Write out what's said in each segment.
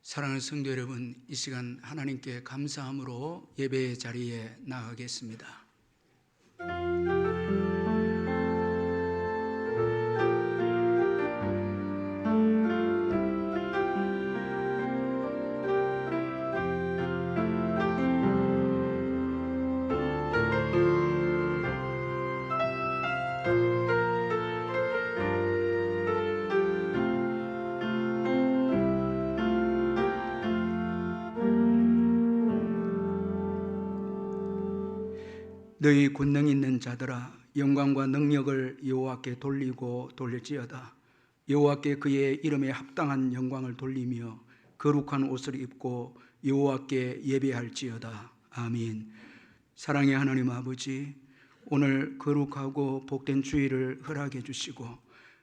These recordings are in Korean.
사랑하는 성도 여러분, 이 시간 하나님께 감사함으로 예배의 자리에 나가겠습니다. 너희 권능 있는 자들아, 영광과 능력을 여호와께 돌리고 돌릴지어다. 여호와께 그의 이름에 합당한 영광을 돌리며 거룩한 옷을 입고 여호와께 예배할지어다. 아멘. 사랑의 하나님 아버지, 오늘 거룩하고 복된 주일을 허락해 주시고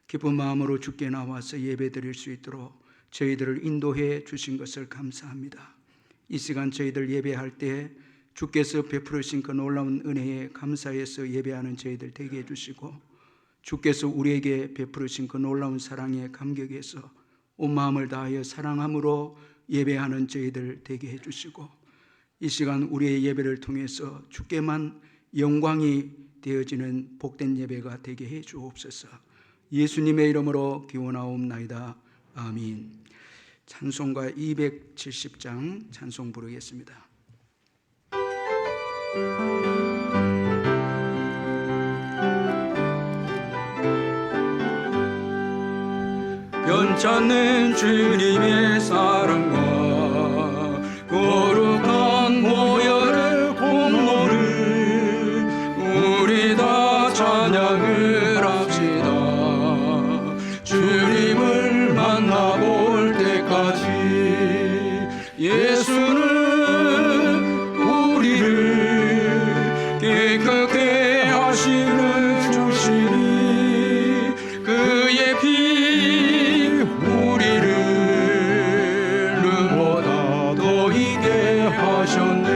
기쁜 마음으로 주께 나와서 예배드릴 수 있도록 저희들을 인도해 주신 것을 감사합니다. 이 시간 저희들 예배할 때 주께서 베풀으신 그 놀라운 은혜에 감사해서 예배하는 저희들 되게 해주시고, 주께서 우리에게 베풀으신 그 놀라운 사랑에 감격해서 온 마음을 다하여 사랑함으로 예배하는 저희들 되게 해주시고, 이 시간 우리의 예배를 통해서 주께만 영광이 되어지는 복된 예배가 되게 해 주옵소서. 예수님의 이름으로 기원하옵나이다. 아멘. 찬송가 270장 찬송 부르겠습니다. 변찮는 주님의 사랑과 거룩한 보혈의 공로를 우리 다 찬양을 합시다. 주님을 만나볼 때까지 예수는 깨끗게 하시는 주시니 그의 피 우리를 눈보다 더 이게 하셨네.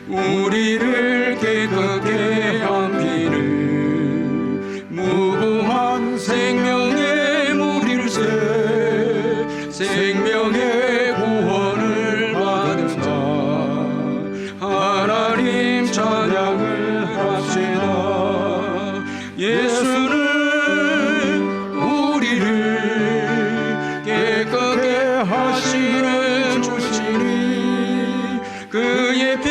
우리를 깨끗게 한 피는 무궁한 생명의 물일세. 생명의 구원을 받은 자 하나님 찬양을 합시다. 예수는 우리를 깨끗게 하시는 주시니 그의 피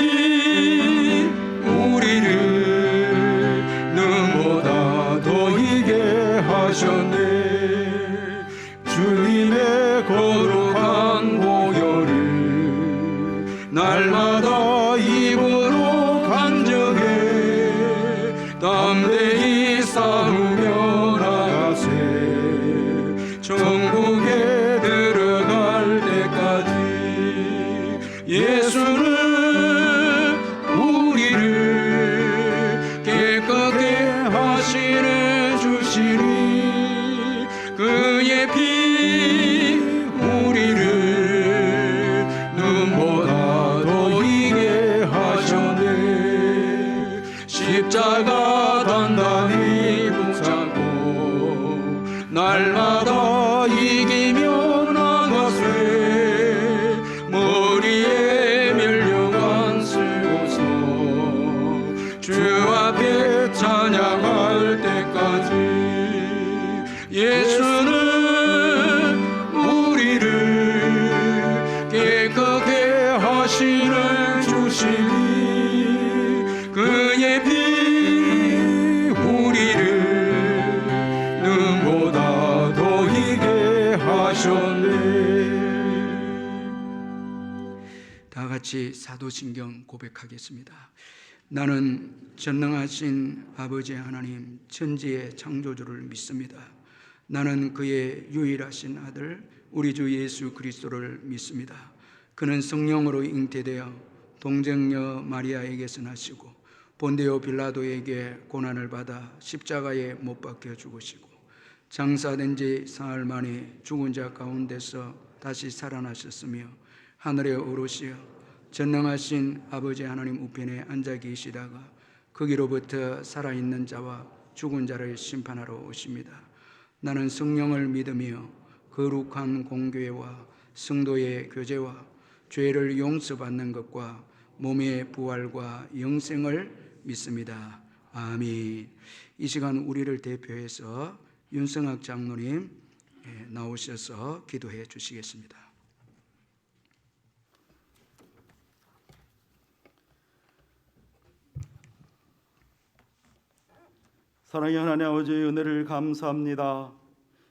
우리를 눈보다 더 이게 하셨네. 주님의 거룩한 보혈을 날마다 입으로 간증해 담대히 싸우며 나가세. 천국에 들어갈 때까지 예수는 우리를 깨끗게 하시는 주시니 그의 피 우리를 눈보다 더 이게 하셨네. 십자가 단단히 붙잡고 날마다 이기며 나가세. 머리에 멸류관 쓰고서 주 앞에 찬양할 때까지 예수는 우리를 깨끗게 하시는 주시니 그의 피 우리를 눈보다 더 이게 하셨네. 다 같이 사도신경 고백하겠습니다. 나는 전능하신 아버지 하나님 천지의 창조주를 믿습니다. 나는 그의 유일하신 아들 우리 주 예수 그리스도를 믿습니다. 그는 성령으로 잉태되어 동정녀 마리아에게서 나시고 본디오 빌라도에게 고난을 받아 십자가에 못 박혀 죽으시고 장사된 지 사흘 만에 죽은 자 가운데서 다시 살아나셨으며 하늘에 오르시어 전능하신 아버지 하나님 우편에 앉아 계시다가 거기로부터 살아있는 자와 죽은 자를 심판하러 오십니다. 나는 성령을 믿으며 거룩한 공교회와 성도의 교제와 죄를 용서받는 것과 몸의 부활과 영생을 믿습니다. 아멘. 이 시간 우리를 대표해서 윤성학 장로님 나오셔서 기도해 주시겠습니다. 사랑의 하나님 아버지의 은혜를 감사합니다.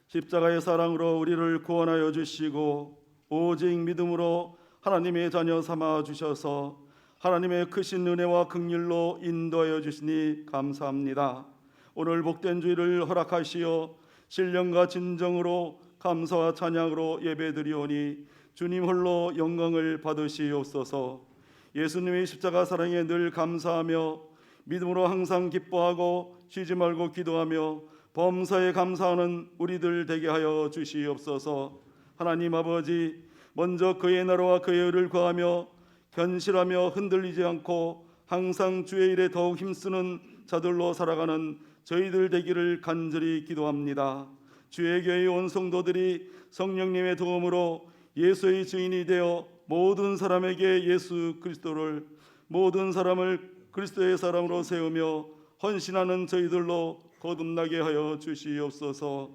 십자가의 사랑으로 우리를 구원하여 주시고 오직 믿음으로 하나님의 자녀 삼아 주셔서 하나님의 크신 은혜와 긍휼로 인도하여 주시니 감사합니다. 오늘 복된 주일을 허락하시어 신령과 진정으로 감사와 찬양으로 예배드리오니 주님 홀로 영광을 받으시옵소서. 예수님의 십자가 사랑에 늘 감사하며 믿음으로 항상 기뻐하고 쉬지 말고 기도하며 범사에 감사하는 우리들 되게 하여 주시옵소서. 하나님 아버지, 먼저 그의 나라와 그의 의를 구하며 견실하며 흔들리지 않고 항상 주의 일에 더욱 힘쓰는 자들로 살아가는 저희들 되기를 간절히 기도합니다. 주의 교회의 온 성도들이 성령님의 도움으로 예수의 증인이 되어 모든 사람에게 예수 그리스도를, 모든 사람을 그리스도의 사람으로 세우며 헌신하는 저희들로 거듭나게 하여 주시옵소서.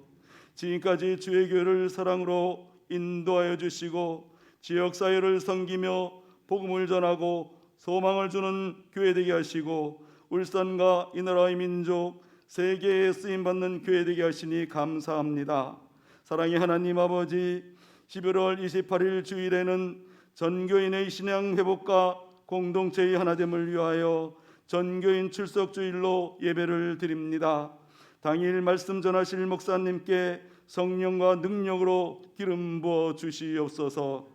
지금까지 주의 교회를 사랑으로 인도하여 주시고 지역사회를 섬기며 복음을 전하고 소망을 주는 교회 되게 하시고 울산과 이 나라의 민족 세계에 쓰임받는 교회 되게 하시니 감사합니다. 사랑의 하나님 아버지, 11월 28일 주일에는 전교인의 신앙 회복과 공동체의 하나됨을 위하여 전교인 출석 주일로 예배를 드립니다. 당일 말씀 전하실 목사님께 성령과 능력으로 기름 부어 주시옵소서.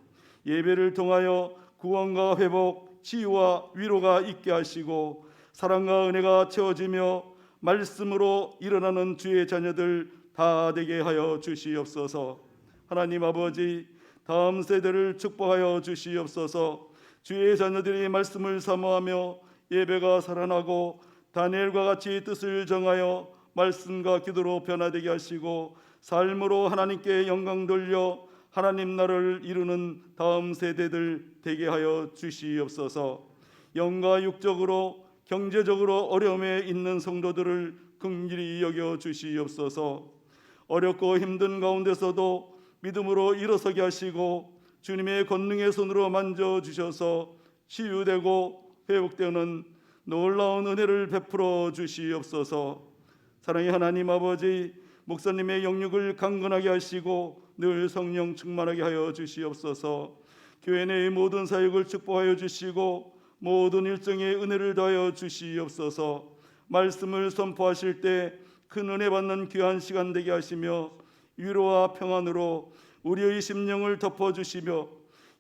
예배를 통하여 구원과 회복, 치유와 위로가 있게 하시고 사랑과 은혜가 채워지며 말씀으로 일어나는 주의 자녀들 다 되게 하여 주시옵소서. 하나님 아버지, 다음 세대를 축복하여 주시옵소서. 주의 자녀들이 말씀을 사모하며 예배가 살아나고 다니엘과 같이 뜻을 정하여 말씀과 기도로 변화되게 하시고 삶으로 하나님께 영광 돌려 하나님 나라를 이루는 다음 세대들 되게 하여 주시옵소서. 영과 육적으로 경제적으로 어려움에 있는 성도들을 긍휼히 여겨 주시옵소서. 어렵고 힘든 가운데서도 믿음으로 일어서게 하시고 주님의 권능의 손으로 만져주셔서 치유되고 회복되는 놀라운 은혜를 베풀어 주시옵소서. 사랑의 하나님 아버지, 목사님의 영육을 강건하게 하시고 늘 성령 충만하게 하여 주시옵소서. 교회 내의 모든 사역을 축복하여 주시고 모든 일정에 은혜를 더하여 주시옵소서. 말씀을 선포하실 때 큰 은혜 받는 귀한 시간 되게 하시며 위로와 평안으로 우리의 심령을 덮어주시며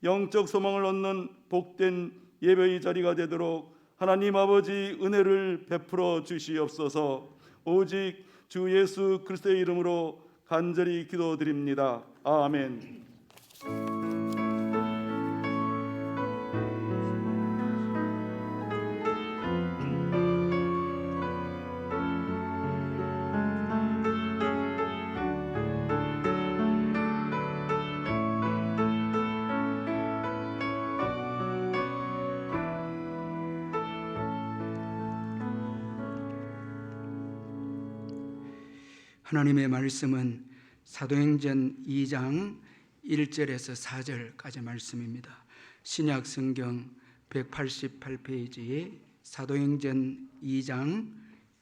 영적 소망을 얻는 복된 예배의 자리가 되도록 하나님 아버지 은혜를 베풀어 주시옵소서. 오직 주 예수 그리스도의 이름으로 간절히 기도드립니다. 아멘. 하나님의 말씀은 사도행전 2장 1절에서 4절까지 말씀입니다. 신약 성경 188페이지 사도행전 2장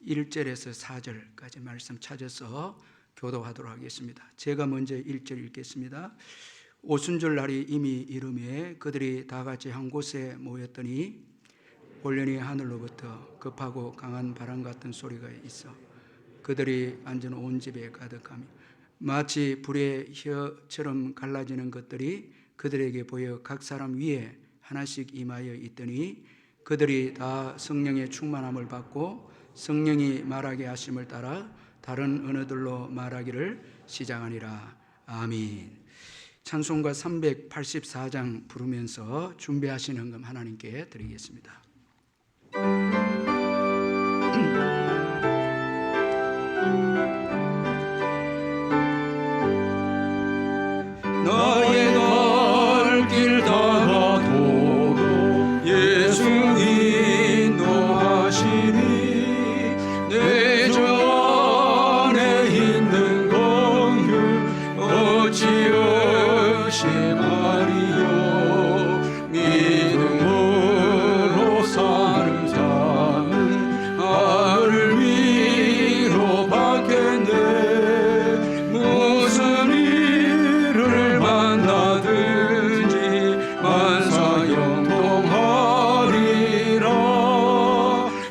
1절에서 4절까지 말씀 찾아서 교도하도록 하겠습니다. 제가 먼저 1절 읽겠습니다. 오순절 날이 이미 이르매 그들이 다 같이 한 곳에 모였더니 올연히 하늘로부터 급하고 강한 바람 같은 소리가 있어 그들이 앉은 온 집에 가득하며 마치 불의 혀처럼 갈라지는 것들이 그들에게 보여 각 사람 위에 하나씩 임하여 있더니 그들이 다 성령의 충만함을 받고 성령이 말하게 하심을 따라 다른 언어들로 말하기를 시작하니라. 아멘. 찬송가 384장 부르면서 준비하신 헌금 하나님께 드리겠습니다. 너의 영통하리라.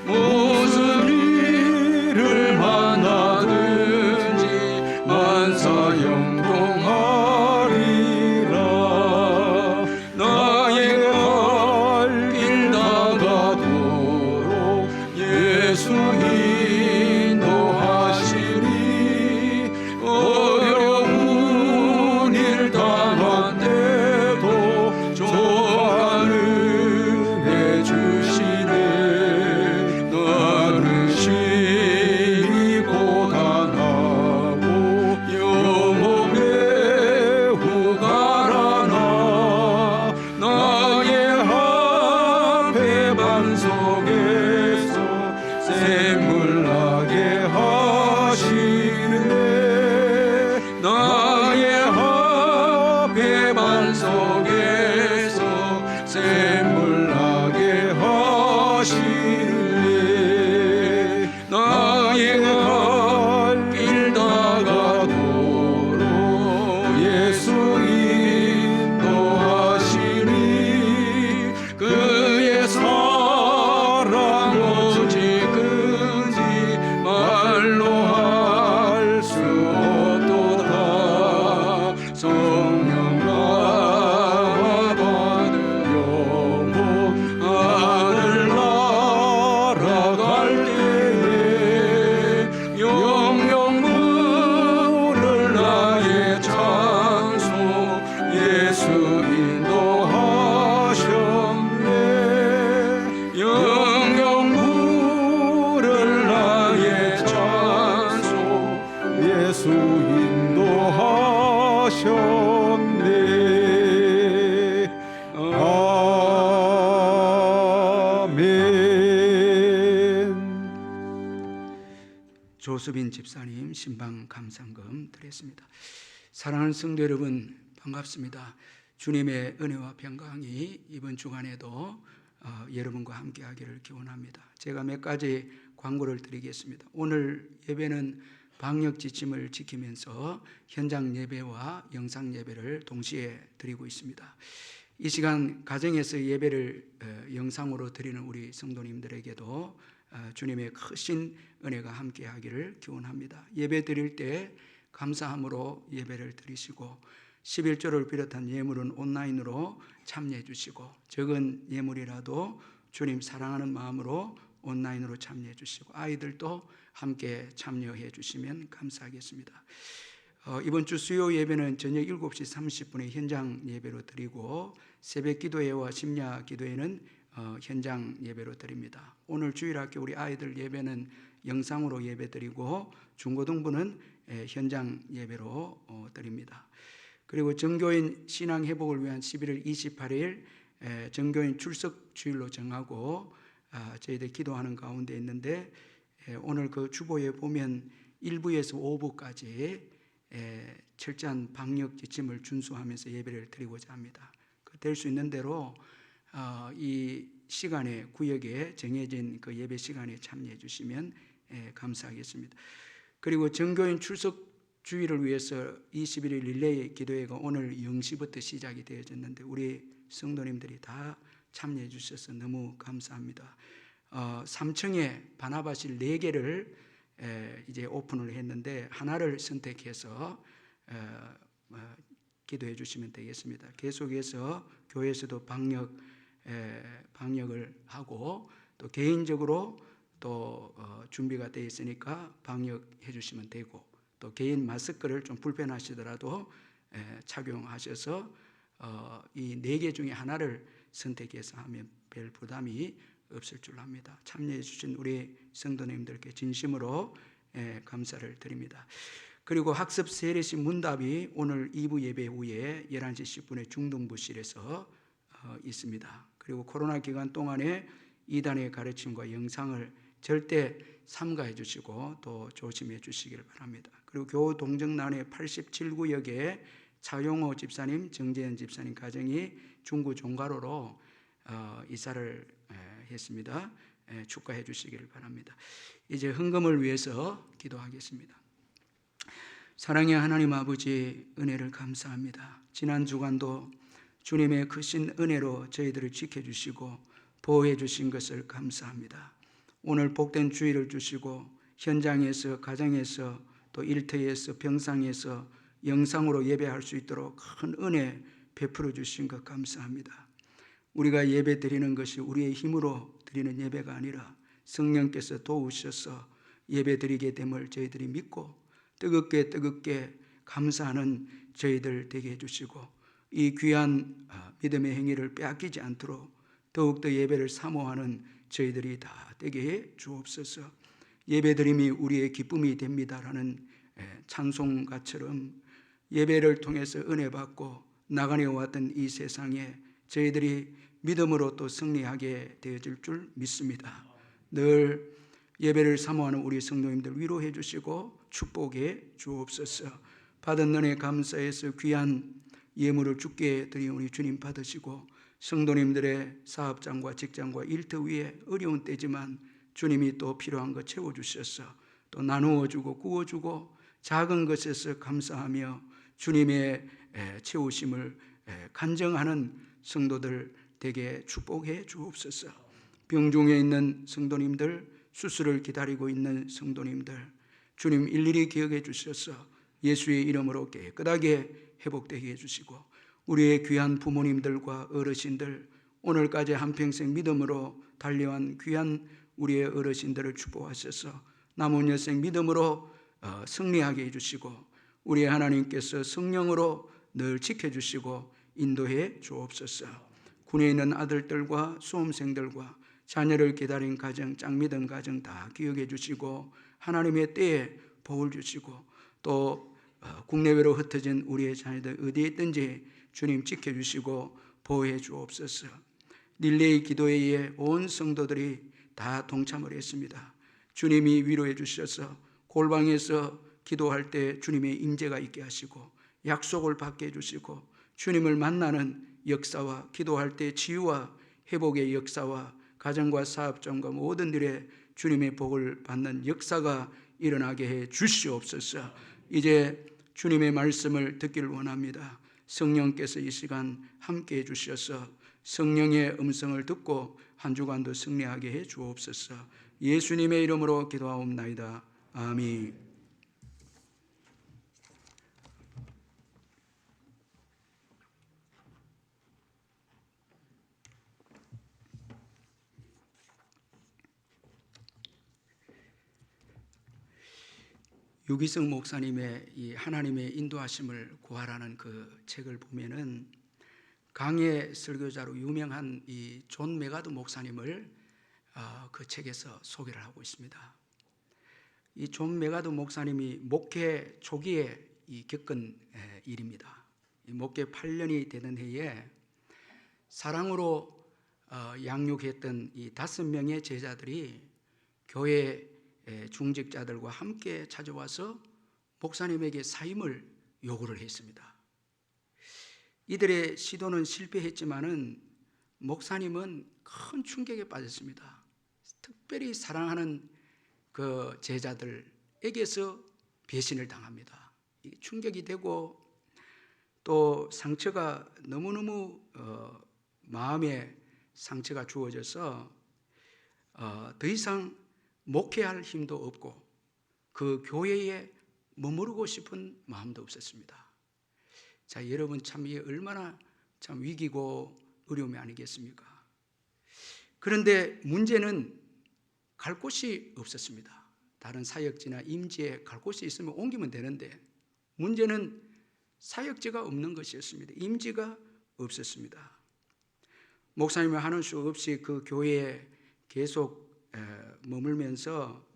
무슨 일을 만나든지 만사 영통하리라. 나의 갈 길 다가도록 예수 인도하시니 어려운 일 당한 때도 조금은 은혜 주시네. 나는 심히 고단하고 영혼 매우 가라나. 나의 앞에 반석에서 샘물 나게 하시네. 나의 앞에 반석에서 샘물 나게 하시네. 나의 갈 길 다가도록 예수 인도하시니 그의 사랑 오직은지 말로 할 수 없도다. 성령 나와 받은 영혼 하늘 날아갈 때에 영영 부를 나의 찬송 예수 인도하셨네. 영영 부를 나의 찬송 예수 인도하셨네. 아멘. 조수빈 집사님 신방 감상금 드렸습니다. 사랑하는 성도 여러분, 반갑습니다. 주님의 은혜와 평강이 이번 주간에도 여러분과 함께 하기를 기원합니다. 제가 몇 가지 광고를 드리겠습니다. 오늘 예배는 방역 지침을 지키면서 현장 예배와 영상 예배를 동시에 드리고 있습니다. 이 시간 가정에서 예배를 영상으로 드리는 우리 성도님들에게도 주님의 크신 은혜가 함께 하기를 기원합니다. 예배 드릴 때 감사함으로 예배를 드리시고 11조를 비롯한 예물은 온라인으로 참여해 주시고 적은 예물이라도 주님 사랑하는 마음으로 온라인으로 참여해 주시고 아이들도 함께 참여해 주시면 감사하겠습니다. 이번 주 수요 예배는 저녁 7시 30분에 현장 예배로 드리고 새벽 기도회와 심야 기도회는 현장 예배로 드립니다. 오늘 주일학교 우리 아이들 예배는 영상으로 예배 드리고 중고등부는 현장 예배로 드립니다. 그리고 정교인 신앙 회복을 위한 11월 28일 정교인 출석 주일로 정하고 저희들 기도하는 가운데 있는데 오늘 그 주보에 보면 1부에서 5부까지 철저한 방역 지침을 준수하면서 예배를 드리고자 합니다. 될 수 있는 대로 이 시간에 구역에 정해진 그 예배 시간에 참여해 주시면 감사하겠습니다. 그리고 정교인 출석 주의를 위해서 21일 릴레이 기도회가 오늘 0시부터 시작이 되어졌는데 우리 성도님들이 다 참여해 주셔서 너무 감사합니다. 3층에 바나바실 4개를 이제 오픈을 했는데 하나를 선택해서 기도해 주시면 되겠습니다. 계속해서 교회에서도 방역을 하고 또 개인적으로 또 준비가 되어 있으니까 방역해 주시면 되고 또 개인 마스크를 좀 불편하시더라도 착용하셔서 이 4개 중에 하나를 선택해서 하면 별 부담이 없을 줄 압니다. 참여해 주신 우리 성도님들께 진심으로 감사를 드립니다. 그리고 학습 세례식 문답이 오늘 2부 예배 후에 11시 10분에 중등부실에서 있습니다. 그리고 코로나 기간 동안에 이단의 가르침과 영상을 절대 삼가해 주시고 또 조심해 주시길 바랍니다. 그리고 교우 동정난의 87구역에 차용호 집사님, 정재현 집사님 가정이 중구 종가로로 이사를 했습니다. 축하해 주시기를 바랍니다. 이제 헌금을 위해서 기도하겠습니다. 사랑의 하나님 아버지, 은혜를 감사합니다. 지난 주간도 주님의 크신 은혜로 저희들을 지켜주시고 보호해 주신 것을 감사합니다. 오늘 복된 주의를 주시고 현장에서, 가정에서, 또 일터에서, 병상에서 영상으로 예배할 수 있도록 큰 은혜 베풀어 주신 것 감사합니다. 우리가 예배 드리는 것이 우리의 힘으로 드리는 예배가 아니라 성령께서 도우셔서 예배 드리게 됨을 저희들이 믿고 뜨겁게 감사하는 저희들 되게 해주시고 이 귀한 믿음의 행위를 빼앗기지 않도록 더욱더 예배를 사모하는 저희들이 다 되게 해 주옵소서. 예배드림이 우리의 기쁨이 됩니다라는 찬송가처럼 예배를 통해서 은혜 받고 나가려 왔던 이 세상에 저희들이 믿음으로 또 승리하게 되어질 줄 믿습니다. 늘 예배를 사모하는 우리 성도님들 위로해 주시고 축복해 주옵소서. 받은 은혜 감사해서 귀한 예물을 주께 드린 우리 주님 받으시고 성도님들의 사업장과 직장과 일터 위에 어려운 때지만 주님이 또 필요한 것 채워주셔서 또 나누어주고 구워주고 작은 것에서 감사하며 주님의 채우심을 간증하는 성도들 되게 축복해 주옵소서. 병중에 있는 성도님들, 수술을 기다리고 있는 성도님들 주님 일일이 기억해 주셔서 예수의 이름으로 깨끗하게 회복되게 해주시고 우리의 귀한 부모님들과 어르신들 오늘까지 한평생 믿음으로 달려온 귀한 우리의 어르신들을 축복하셔서 남은 여생 믿음으로 승리하게 해주시고 우리의 하나님께서 성령으로 늘 지켜주시고 인도해 주옵소서. 군에 있는 아들들과 수험생들과 자녀를 기다린 가정, 짝믿은 가정 다 기억해 주시고 하나님의 때에 복을 주시고 또 국내외로 흩어진 우리의 자녀들 어디에 있든지 주님 지켜주시고 보호해 주옵소서. 릴레이 기도회에 온 성도들이 다 동참을 했습니다. 주님이 위로해 주셔서 골방에서 기도할 때 주님의 임재가 있게 하시고 약속을 받게 해주시고 주님을 만나는 역사와 기도할 때 치유와 회복의 역사와 가정과 사업장과 모든 일에 주님의 복을 받는 역사가 일어나게 해 주시옵소서. 이제 주님의 말씀을 듣기를 원합니다. 성령께서 이 시간 함께 해 주셔서 성령의 음성을 듣고 한 주간도 승리하게 해 주옵소서. 예수님의 이름으로 기도하옵나이다. 아멘. 유기성 목사님의 이 하나님의 인도하심을 구하라는 그 책을 보면은 강해 설교자로 유명한 이 존 메가드 목사님을 그 책에서 소개를 하고 있습니다. 이 존 메가드 목사님이 목회 초기에 겪은 일입니다. 이 목회 8년이 되는 해에 사랑으로 양육했던 이 5명의 제자들이 교회 중직자들과 함께 찾아와서 목사님에게 사임을 요구를 했습니다. 이들의 시도는 실패했지만은 목사님은 큰 충격에 빠졌습니다. 특별히 사랑하는 그 제자들에게서 배신을 당합니다. 충격이 되고 또 상처가 너무너무 마음에 상처가 주어져서 더 이상 목회할 힘도 없고 그 교회에 머무르고 싶은 마음도 없었습니다. 자, 여러분 참 이게 얼마나 참 위기고 어려움이 아니겠습니까? 그런데 문제는 갈 곳이 없었습니다. 다른 사역지나 임지에 갈 곳이 있으면 옮기면 되는데 문제는 사역지가 없는 것이었습니다. 임지가 없었습니다. 목사님이 하는 수 없이 그 교회에 계속 머물면서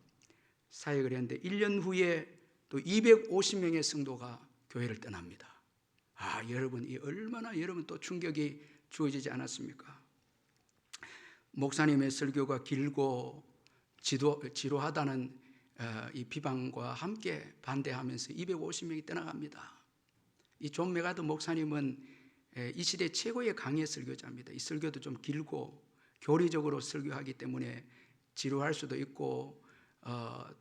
사역을 했는데 1년 후에 또 250명의 성도가 교회를 떠납니다. 여러분 이 얼마나 여러분 또 충격이 주어지지 않았습니까? 목사님의 설교가 길고 지루하다는 이 비방과 함께 반대하면서 250명이 떠나갑니다. 이 존 메가드 목사님은 이 시대 최고의 강의 설교자입니다. 이 설교도 좀 길고 교리적으로 설교하기 때문에 지루할 수도 있고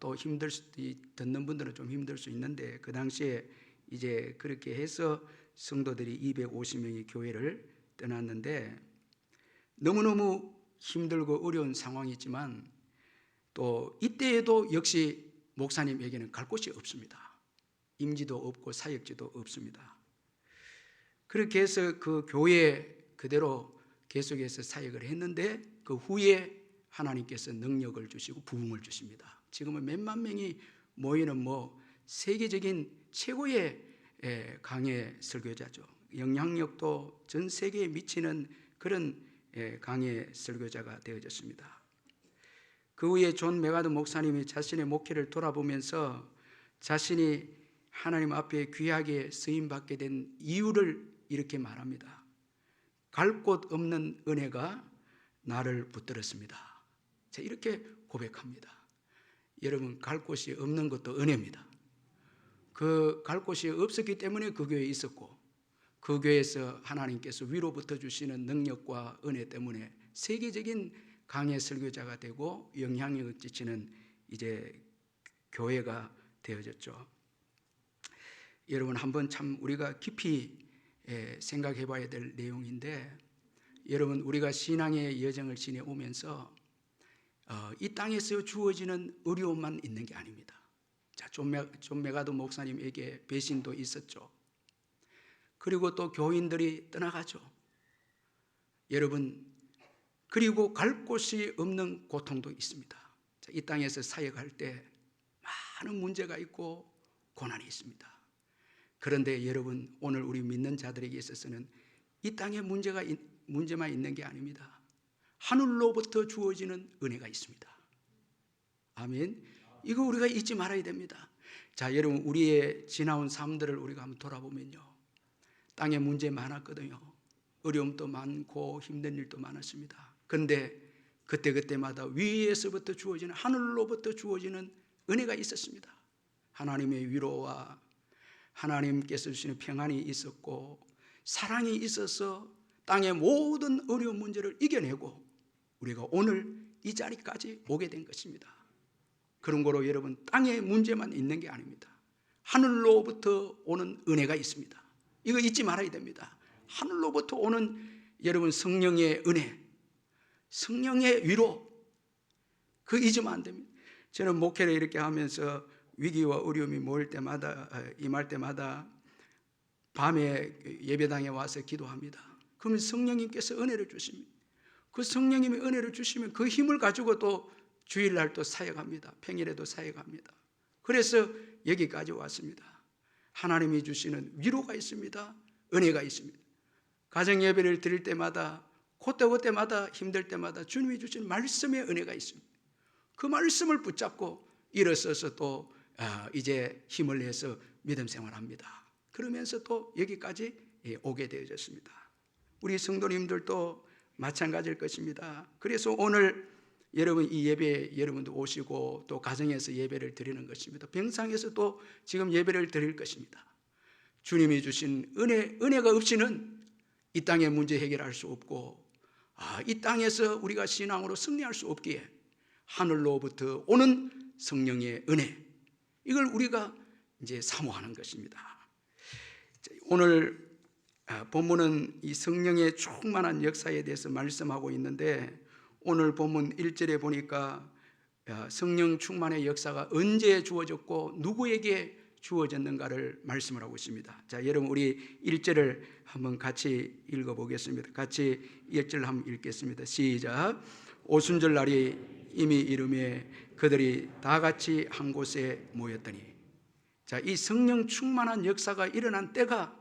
또 힘들 수도 듣는 분들은 좀 힘들 수 있는데 그 당시에 이제 그렇게 해서 성도들이 250명의 교회를 떠났는데 너무너무 힘들고 어려운 상황이지만 또 이때에도 역시 목사님에게는 갈 곳이 없습니다. 임지도 없고 사역지도 없습니다. 그렇게 해서 그 교회에 그대로 계속해서 사역을 했는데 그 후에 하나님께서 능력을 주시고 부흥을 주십니다. 지금은 몇만 명이 모이는 세계적인 최고의 강해 설교자죠. 영향력도 전 세계에 미치는 그런 강해 설교자가 되어졌습니다. 그 후에 존 메가드 목사님이 자신의 목회를 돌아보면서 자신이 하나님 앞에 귀하게 쓰임받게 된 이유를 이렇게 말합니다. 갈 곳 없는 은혜가 나를 붙들었습니다. 자, 이렇게 고백합니다. 여러분, 갈 곳이 없는 것도 은혜입니다. 그 갈 곳이 없었기 때문에 그 교회에 있었고 그 교회에서 하나님께서 위로부터 주시는 능력과 은혜 때문에 세계적인 강해 설교자가 되고 영향력을 끼치는 이제 교회가 되어졌죠. 여러분, 한번 참 우리가 깊이 생각해 봐야 될 내용인데, 여러분, 우리가 신앙의 여정을 지내오면서 이 땅에서 주어지는 어려움만 있는 게 아닙니다. 자, 존 메가드 목사님에게 배신도 있었죠. 그리고 또 교인들이 떠나가죠. 여러분, 그리고 갈 곳이 없는 고통도 있습니다. 자, 이 땅에서 사역할 때 많은 문제가 있고 고난이 있습니다. 그런데 여러분, 오늘 우리 믿는 자들에게 있어서는 이 땅에 문제만 있는 게 아닙니다. 하늘로부터 주어지는 은혜가 있습니다. 아멘. 이거 우리가 잊지 말아야 됩니다. 자, 여러분, 우리의 지나온 삶들을 우리가 한번 돌아보면요, 땅에 문제 많았거든요. 어려움도 많고 힘든 일도 많았습니다. 그런데 그때마다 위에서부터 주어지는, 하늘로부터 주어지는 은혜가 있었습니다. 하나님의 위로와 하나님께서 주시는 평안이 있었고 사랑이 있어서 땅의 모든 어려운 문제를 이겨내고 우리가 오늘 이 자리까지 오게 된 것입니다. 그런 거로 여러분, 땅에 문제만 있는 게 아닙니다. 하늘로부터 오는 은혜가 있습니다. 이거 잊지 말아야 됩니다. 하늘로부터 오는 여러분 성령의 은혜, 성령의 위로, 그거 잊으면 안 됩니다. 저는 목회를 이렇게 하면서 위기와 어려움이 임할 때마다 밤에 예배당에 와서 기도합니다. 그러면 성령님께서 은혜를 주십니다. 그 성령님이 은혜를 주시면 그 힘을 가지고 또 주일날 또 사역합니다. 평일에도 사역합니다. 그래서 여기까지 왔습니다. 하나님이 주시는 위로가 있습니다. 은혜가 있습니다. 가정 예배를 드릴 때마다 그때마다 힘들 때마다 주님이 주신 말씀의 은혜가 있습니다. 그 말씀을 붙잡고 일어서서 또 이제 힘을 내서 믿음 생활합니다. 그러면서 또 여기까지 오게 되어졌습니다. 우리 성도님들도 마찬가지일 것입니다. 그래서 오늘 여러분 이 예배에 여러분도 오시고 또 가정에서 예배를 드리는 것입니다. 병상에서도 지금 예배를 드릴 것입니다. 주님이 주신 은혜가 없이는 이 땅의 문제 해결할 수 없고 이 땅에서 우리가 신앙으로 승리할 수 없기에 하늘로부터 오는 성령의 은혜, 이걸 우리가 이제 사모하는 것입니다. 오늘 본문은 이 성령의 충만한 역사에 대해서 말씀하고 있는데, 오늘 본문 1절에 보니까 성령 충만의 역사가 언제 주어졌고 누구에게 주어졌는가를 말씀을 하고 있습니다. 자, 여러분 우리 1절을 한번 같이 읽어보겠습니다. 같이 1절 한번 읽겠습니다. 시작. 오순절 날이 이미 이르매 그들이 다 같이 한 곳에 모였더니, 자, 이 성령 충만한 역사가 일어난 때가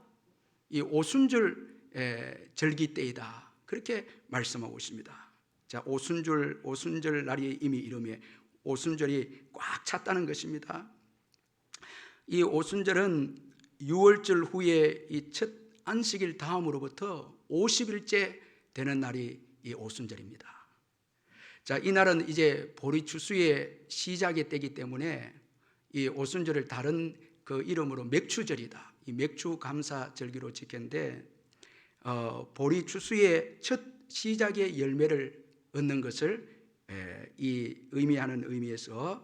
이 오순절 절기 때이다, 그렇게 말씀하고 있습니다. 자, 오순절 날이 이미 이르매, 오순절이 꽉 찼다는 것입니다. 이 오순절은 6월절 후에 이 첫 안식일 다음으로부터 50일째 되는 날이 이 오순절입니다. 자, 이 날은 이제 보리추수의 시작의 때이기 때문에 이 오순절을 다른 그 이름으로 맥추절이다, 이 맥추감사절기로 지켰는데, 보리추수의 첫 시작의 열매를 얻는 것을 이 의미하는 의미에서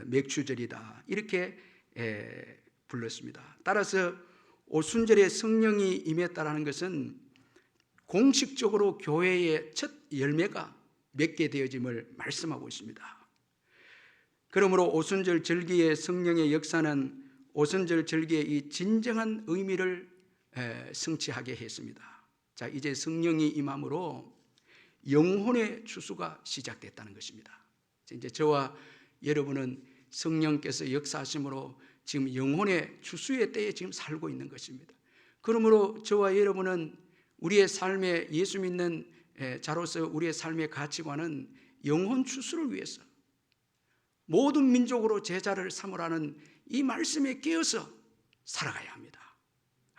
맥추절이다, 이렇게 불렀습니다. 따라서 오순절에 성령이 임했다라는 것은 공식적으로 교회의 첫 열매가 맺게 되어짐을 말씀하고 있습니다. 그러므로 오순절 절기의 성령의 역사는 오순절 절기의 이 진정한 의미를 성취하게 했습니다. 자, 이제 성령이 임함으로 영혼의 추수가 시작됐다는 것입니다. 이제 저와 여러분은 성령께서 역사하심으로 지금 영혼의 추수의 때에 지금 살고 있는 것입니다. 그러므로 저와 여러분은 우리의 삶에 예수 믿는 자로서 우리의 삶의 가치관은 영혼 추수를 위해서 모든 민족으로 제자를 삼으라는 이 말씀에 끼어서 살아가야 합니다.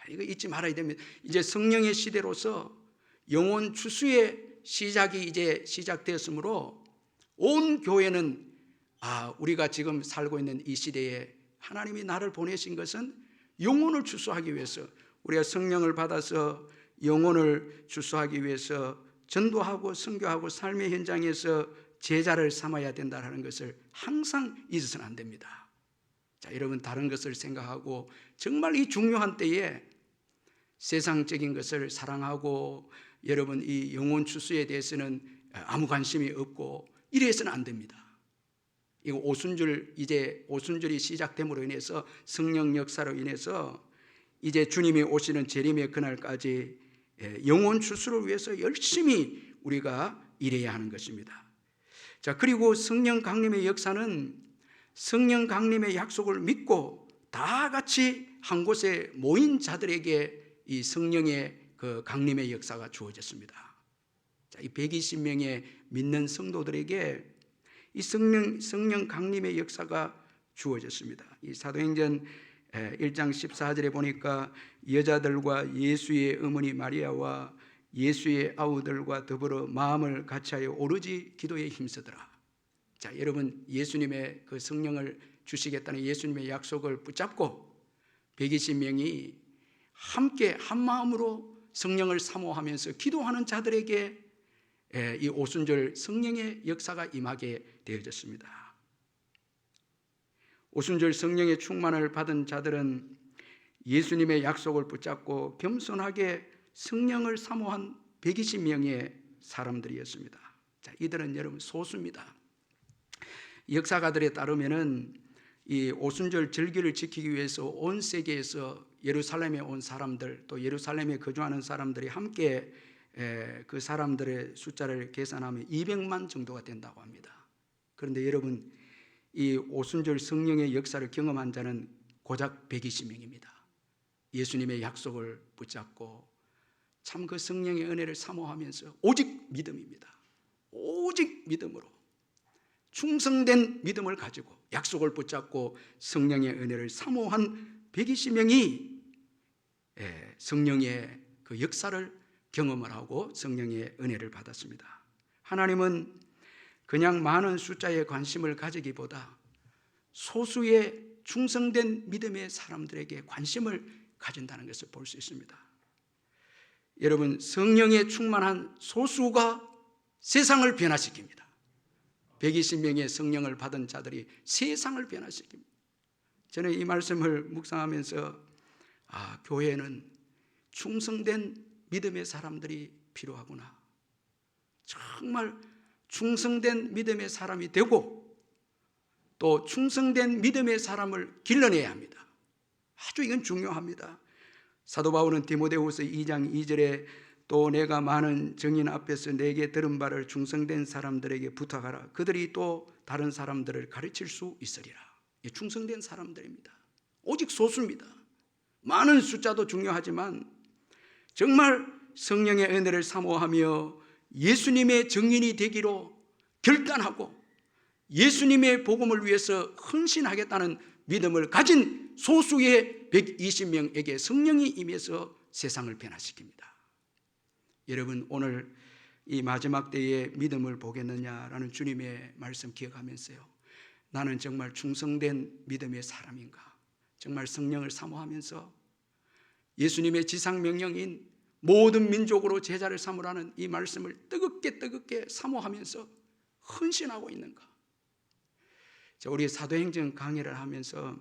이거 잊지 말아야 됩니다. 이제 성령의 시대로서 영혼 추수의 시작이 이제 시작되었으므로 온 교회는 우리가 지금 살고 있는 이 시대에 하나님이 나를 보내신 것은 영혼을 추수하기 위해서, 우리가 성령을 받아서 영혼을 추수하기 위해서 전도하고 선교하고 삶의 현장에서 제자를 삼아야 된다는 것을 항상 잊어서는 안 됩니다. 자, 여러분, 다른 것을 생각하고 정말 이 중요한 때에 세상적인 것을 사랑하고 여러분 이 영혼 추수에 대해서는 아무 관심이 없고 이래서는 안 됩니다. 이거 이제 오순절이 시작됨으로 인해서 성령 역사로 인해서 이제 주님이 오시는 재림의 그날까지 영혼 추수를 위해서 열심히 우리가 일해야 하는 것입니다. 자, 그리고 성령 강림의 역사는 성령 강림의 약속을 믿고 다 같이 한 곳에 모인 자들에게 이 성령의 그 강림의 역사가 주어졌습니다. 자, 이 120명의 믿는 성도들에게 이 성령 강림의 역사가 주어졌습니다. 이 사도행전 1장 14절에 보니까 여자들과 예수의 어머니 마리아와 예수의 아우들과 더불어 마음을 같이하여 오로지 기도에 힘쓰더라. 자, 여러분, 예수님의 그 성령을 주시겠다는 예수님의 약속을 붙잡고 120명이 함께 한 마음으로 성령을 사모하면서 기도하는 자들에게 이 오순절 성령의 역사가 임하게 되어졌습니다. 오순절 성령의 충만을 받은 자들은 예수님의 약속을 붙잡고 겸손하게 성령을 사모한 120명의 사람들이었습니다. 자, 이들은 여러분 소수입니다. 역사가들에 따르면은 이 오순절 절기를 지키기 위해서 온 세계에서 예루살렘에 온 사람들, 또 예루살렘에 거주하는 사람들이 함께 그 사람들의 숫자를 계산하면 200만 정도가 된다고 합니다. 그런데 여러분, 이 오순절 성령의 역사를 경험한 자는 고작 120명입니다. 예수님의 약속을 붙잡고 참 그 성령의 은혜를 사모하면서 오직 믿음입니다. 오직 믿음으로 충성된 믿음을 가지고 약속을 붙잡고 성령의 은혜를 사모한 120명이 성령의 그 역사를 경험을 하고 성령의 은혜를 받았습니다. 하나님은 그냥 많은 숫자에 관심을 가지기보다 소수의 충성된 믿음의 사람들에게 관심을 가진다는 것을 볼 수 있습니다. 여러분, 성령에 충만한 소수가 세상을 변화시킵니다. 120명의 성령을 받은 자들이 세상을 변화시킵니다. 저는 이 말씀을 묵상하면서 교회는 충성된 믿음의 사람들이 필요하구나. 정말 충성된 믿음의 사람이 되고 또 충성된 믿음의 사람을 길러내야 합니다. 아주 이건 중요합니다. 사도 바울은 디모데후서 2장 2절에 또 내가 많은 증인 앞에서 내게 들은 바를 충성된 사람들에게 부탁하라. 그들이 또 다른 사람들을 가르칠 수 있으리라. 충성된 사람들입니다. 오직 소수입니다. 많은 숫자도 중요하지만 정말 성령의 은혜를 사모하며 예수님의 증인이 되기로 결단하고 예수님의 복음을 위해서 헌신하겠다는 믿음을 가진 소수의 120명에게 성령이 임해서 세상을 변화시킵니다. 여러분, 오늘 이 마지막 때에 믿음을 보겠느냐라는 주님의 말씀 기억하면서요, 나는 정말 충성된 믿음의 사람인가? 정말 성령을 사모하면서 예수님의 지상명령인 모든 민족으로 제자를 삼으라는 이 말씀을 뜨겁게 사모하면서 헌신하고 있는가? 우리 사도행전 강의를 하면서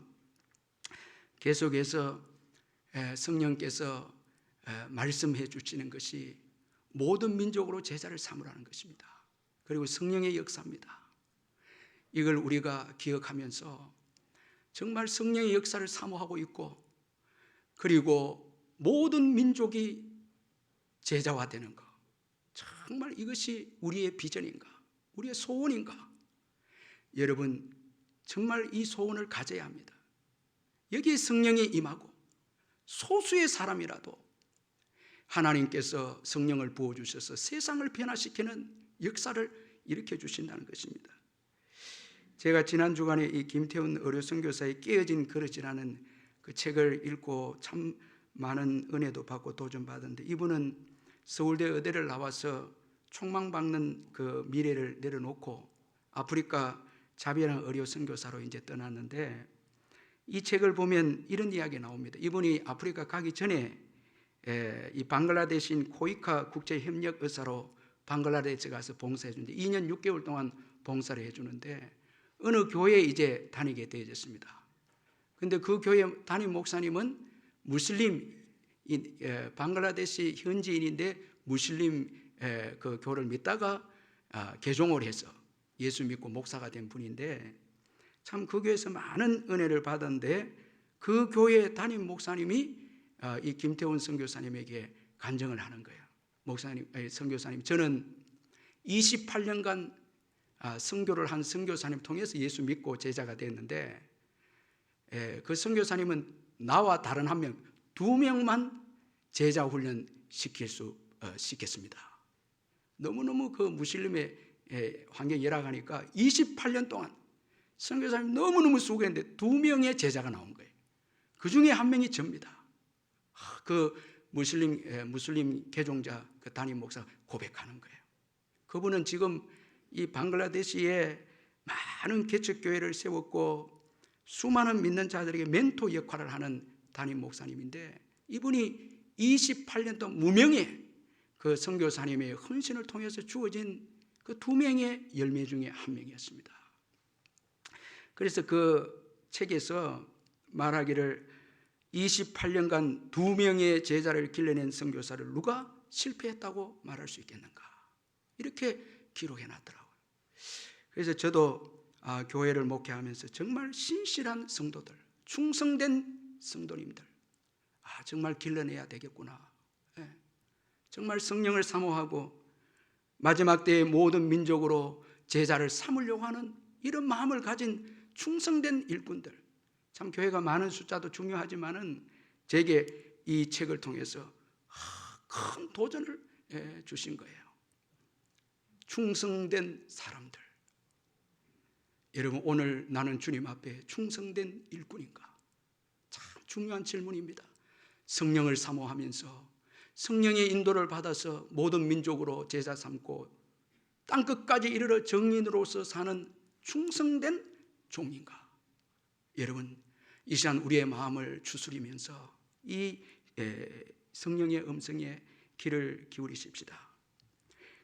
계속해서 성령께서 말씀해 주시는 것이 모든 민족으로 제자를 삼으라는 것입니다. 그리고 성령의 역사입니다. 이걸 우리가 기억하면서 정말 성령의 역사를 사모하고 있고, 그리고 모든 민족이 제자화되는 것, 정말 이것이 우리의 비전인가, 우리의 소원인가? 여러분, 정말 이 소원을 가져야 합니다. 여기에 성령이 임하고 소수의 사람이라도 하나님께서 성령을 부어주셔서 세상을 변화시키는 역사를 일으켜 주신다는 것입니다. 제가 지난 주간에 이 김태훈 의료 선교사의 깨어진 그릇이라는 그 책을 읽고 참 많은 은혜도 받고 도전받았는데, 이분은 서울대 의대를 나와서 총망받는 그 미래를 내려놓고 아프리카 자비랑 의료 선교사로 이제 떠났는데, 이 책을 보면 이런 이야기 나옵니다. 이분이 아프리카 가기 전에 이 방글라데시인 코이카 국제협력 의사로 방글라데시 가서 봉사해 주는데 2년 6개월 동안 봉사를 해주는데, 어느 교회에 이제 다니게 되어졌습니다. 근데 그 교회 담임 목사님은 무슬림, 방글라데시 현지인인데 무슬림 그 교를 믿다가 개종을 해서 예수 믿고 목사가 된 분인데, 참 그 교회에서 많은 은혜를 받았는데, 그 교회 담임 목사님이 이 김태훈 선교사님에게 간증을 하는 거예요. 선교사님, 저는 28년간 선교를 한 선교사님 통해서 예수 믿고 제자가 됐는데, 그 선교사님은 나와 다른 한 명, 2명만 제자 훈련 시켰습니다. 너무너무 그 무슬림의 환경이 열악하니까 28년 동안 선교사님 너무너무 수고했는데 2명의 제자가 나온 거예요. 그 중에 한 명이 접니다. 그 무슬림 개종자 그 담임 목사가 고백하는 거예요. 그분은 지금 이 방글라데시에 많은 개척교회를 세웠고 수많은 믿는 자들에게 멘토 역할을 하는 담임 목사님인데, 이분이 28년 동안 무명의 그 선교사님의 헌신을 통해서 주어진 그 2명의 열매 중에 한 명이었습니다. 그래서 그 책에서 말하기를 28년간 2명의 제자를 길러낸 선교사를 누가 실패했다고 말할 수 있겠는가, 이렇게 기록해 놨더라고요. 그래서 저도 교회를 목회하면서 정말 신실한 성도들, 충성된 성도님들 정말 길러내야 되겠구나. 정말 성령을 사모하고 마지막 때의 모든 민족으로 제자를 삼으려고 하는 이런 마음을 가진 충성된 일꾼들, 참 교회가 많은 숫자도 중요하지만은 제게 이 책을 통해서 큰 도전을 주신 거예요. 충성된 사람들. 여러분, 오늘 나는 주님 앞에 충성된 일꾼인가? 참 중요한 질문입니다. 성령을 사모하면서 성령의 인도를 받아서 모든 민족으로 제자 삼고 땅끝까지 이르러 정인으로서 사는 충성된 종인가? 여러분, 이 시간 우리의 마음을 추스리면서 이 성령의 음성에 귀를 기울이십시다.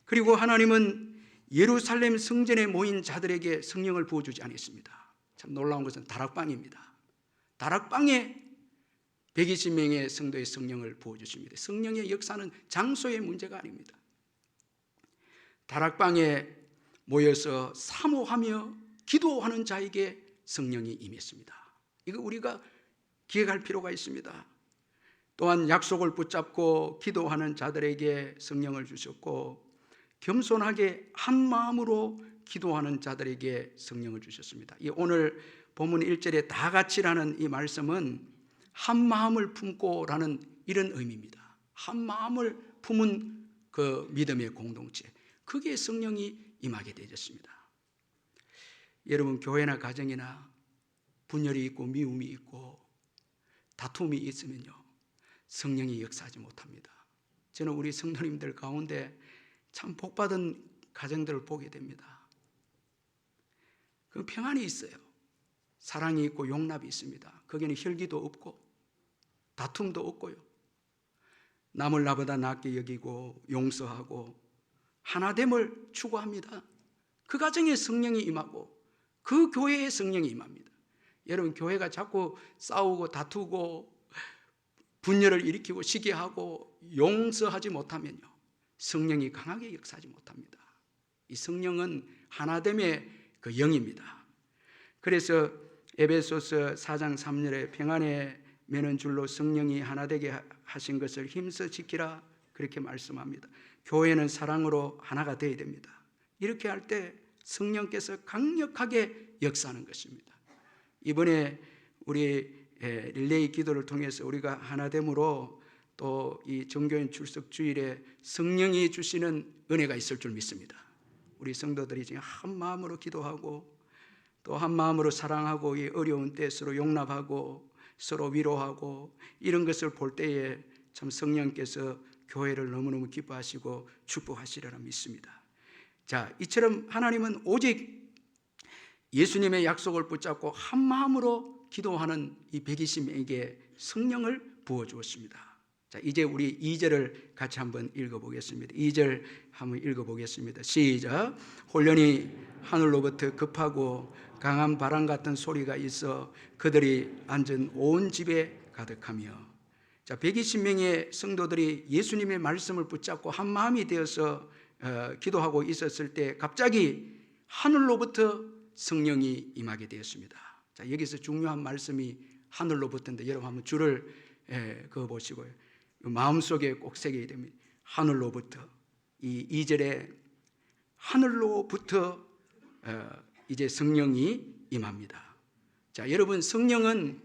그리고 하나님은 예루살렘 성전에 모인 자들에게 성령을 부어주지 않았습니다. 참 놀라운 것은 다락방입니다. 다락방에 120명의 성도의 성령을 부어주십니다. 성령의 역사는 장소의 문제가 아닙니다. 다락방에 모여서 사모하며 기도하는 자에게 성령이 임했습니다. 이거 우리가 기억할 필요가 있습니다. 또한 약속을 붙잡고 기도하는 자들에게 성령을 주셨고, 겸손하게 한 마음으로 기도하는 자들에게 성령을 주셨습니다. 이 오늘 본문 1절에 다 같이라는 이 말씀은 한 마음을 품고라는 이런 의미입니다. 한 마음을 품은 그 믿음의 공동체, 그게 성령이 임하게 되었습니다. 여러분, 교회나 가정이나 분열이 있고 미움이 있고 다툼이 있으면요, 성령이 역사하지 못합니다. 저는 우리 성도님들 가운데 참 복받은 가정들을 보게 됩니다. 그 평안이 있어요. 사랑이 있고 용납이 있습니다. 거기는 혈기도 없고 다툼도 없고요. 남을 나보다 낫게 여기고 용서하고 하나됨을 추구합니다. 그 가정에 성령이 임하고 그 교회에 성령이 임합니다. 여러분, 교회가 자꾸 싸우고 다투고 분열을 일으키고 시기하고 용서하지 못하면요, 성령이 강하게 역사하지 못합니다. 이 성령은 하나됨의 그 영입니다. 그래서 에베소서 4장 3절에 평안에 매는 줄로 성령이 하나 되게 하신 것을 힘써 지키라, 그렇게 말씀합니다. 교회는 사랑으로 하나가 되어야 됩니다. 이렇게 할 때 성령께서 강력하게 역사하는 것입니다. 이번에 우리 릴레이 기도를 통해서 우리가 하나됨으로 또 이 정교인 출석 주일에 성령이 주시는 은혜가 있을 줄 믿습니다. 우리 성도들이 지금 한 마음으로 기도하고 또 한 마음으로 사랑하고 이 어려운 때 서로 용납하고 서로 위로하고 이런 것을 볼 때에 참 성령께서 교회를 너무너무 기뻐하시고 축복하시리라 믿습니다. 자, 이처럼 하나님은 오직 예수님의 약속을 붙잡고 한 마음으로 기도하는 이 120명에게 성령을 부어주었습니다. 자, 이제 우리 2절을 같이 한번 읽어보겠습니다. 2절 한번 읽어보겠습니다. 시작. 혼련히 하늘로부터 급하고 강한 바람 같은 소리가 있어 그들이 앉은 온 집에 가득하며. 자, 120명의 성도들이 예수님의 말씀을 붙잡고 한 마음이 되어서 기도하고 있었을 때 갑자기 하늘로부터 성령이 임하게 되었습니다. 자, 여기서 중요한 말씀이 하늘로부터인데 여러분 한번 줄을 그어 보시고요. 마음속에 꼭 새겨야 됩니다. 하늘로부터. 이 2절에 하늘로부터 이제 성령이 임합니다. 자, 여러분 성령은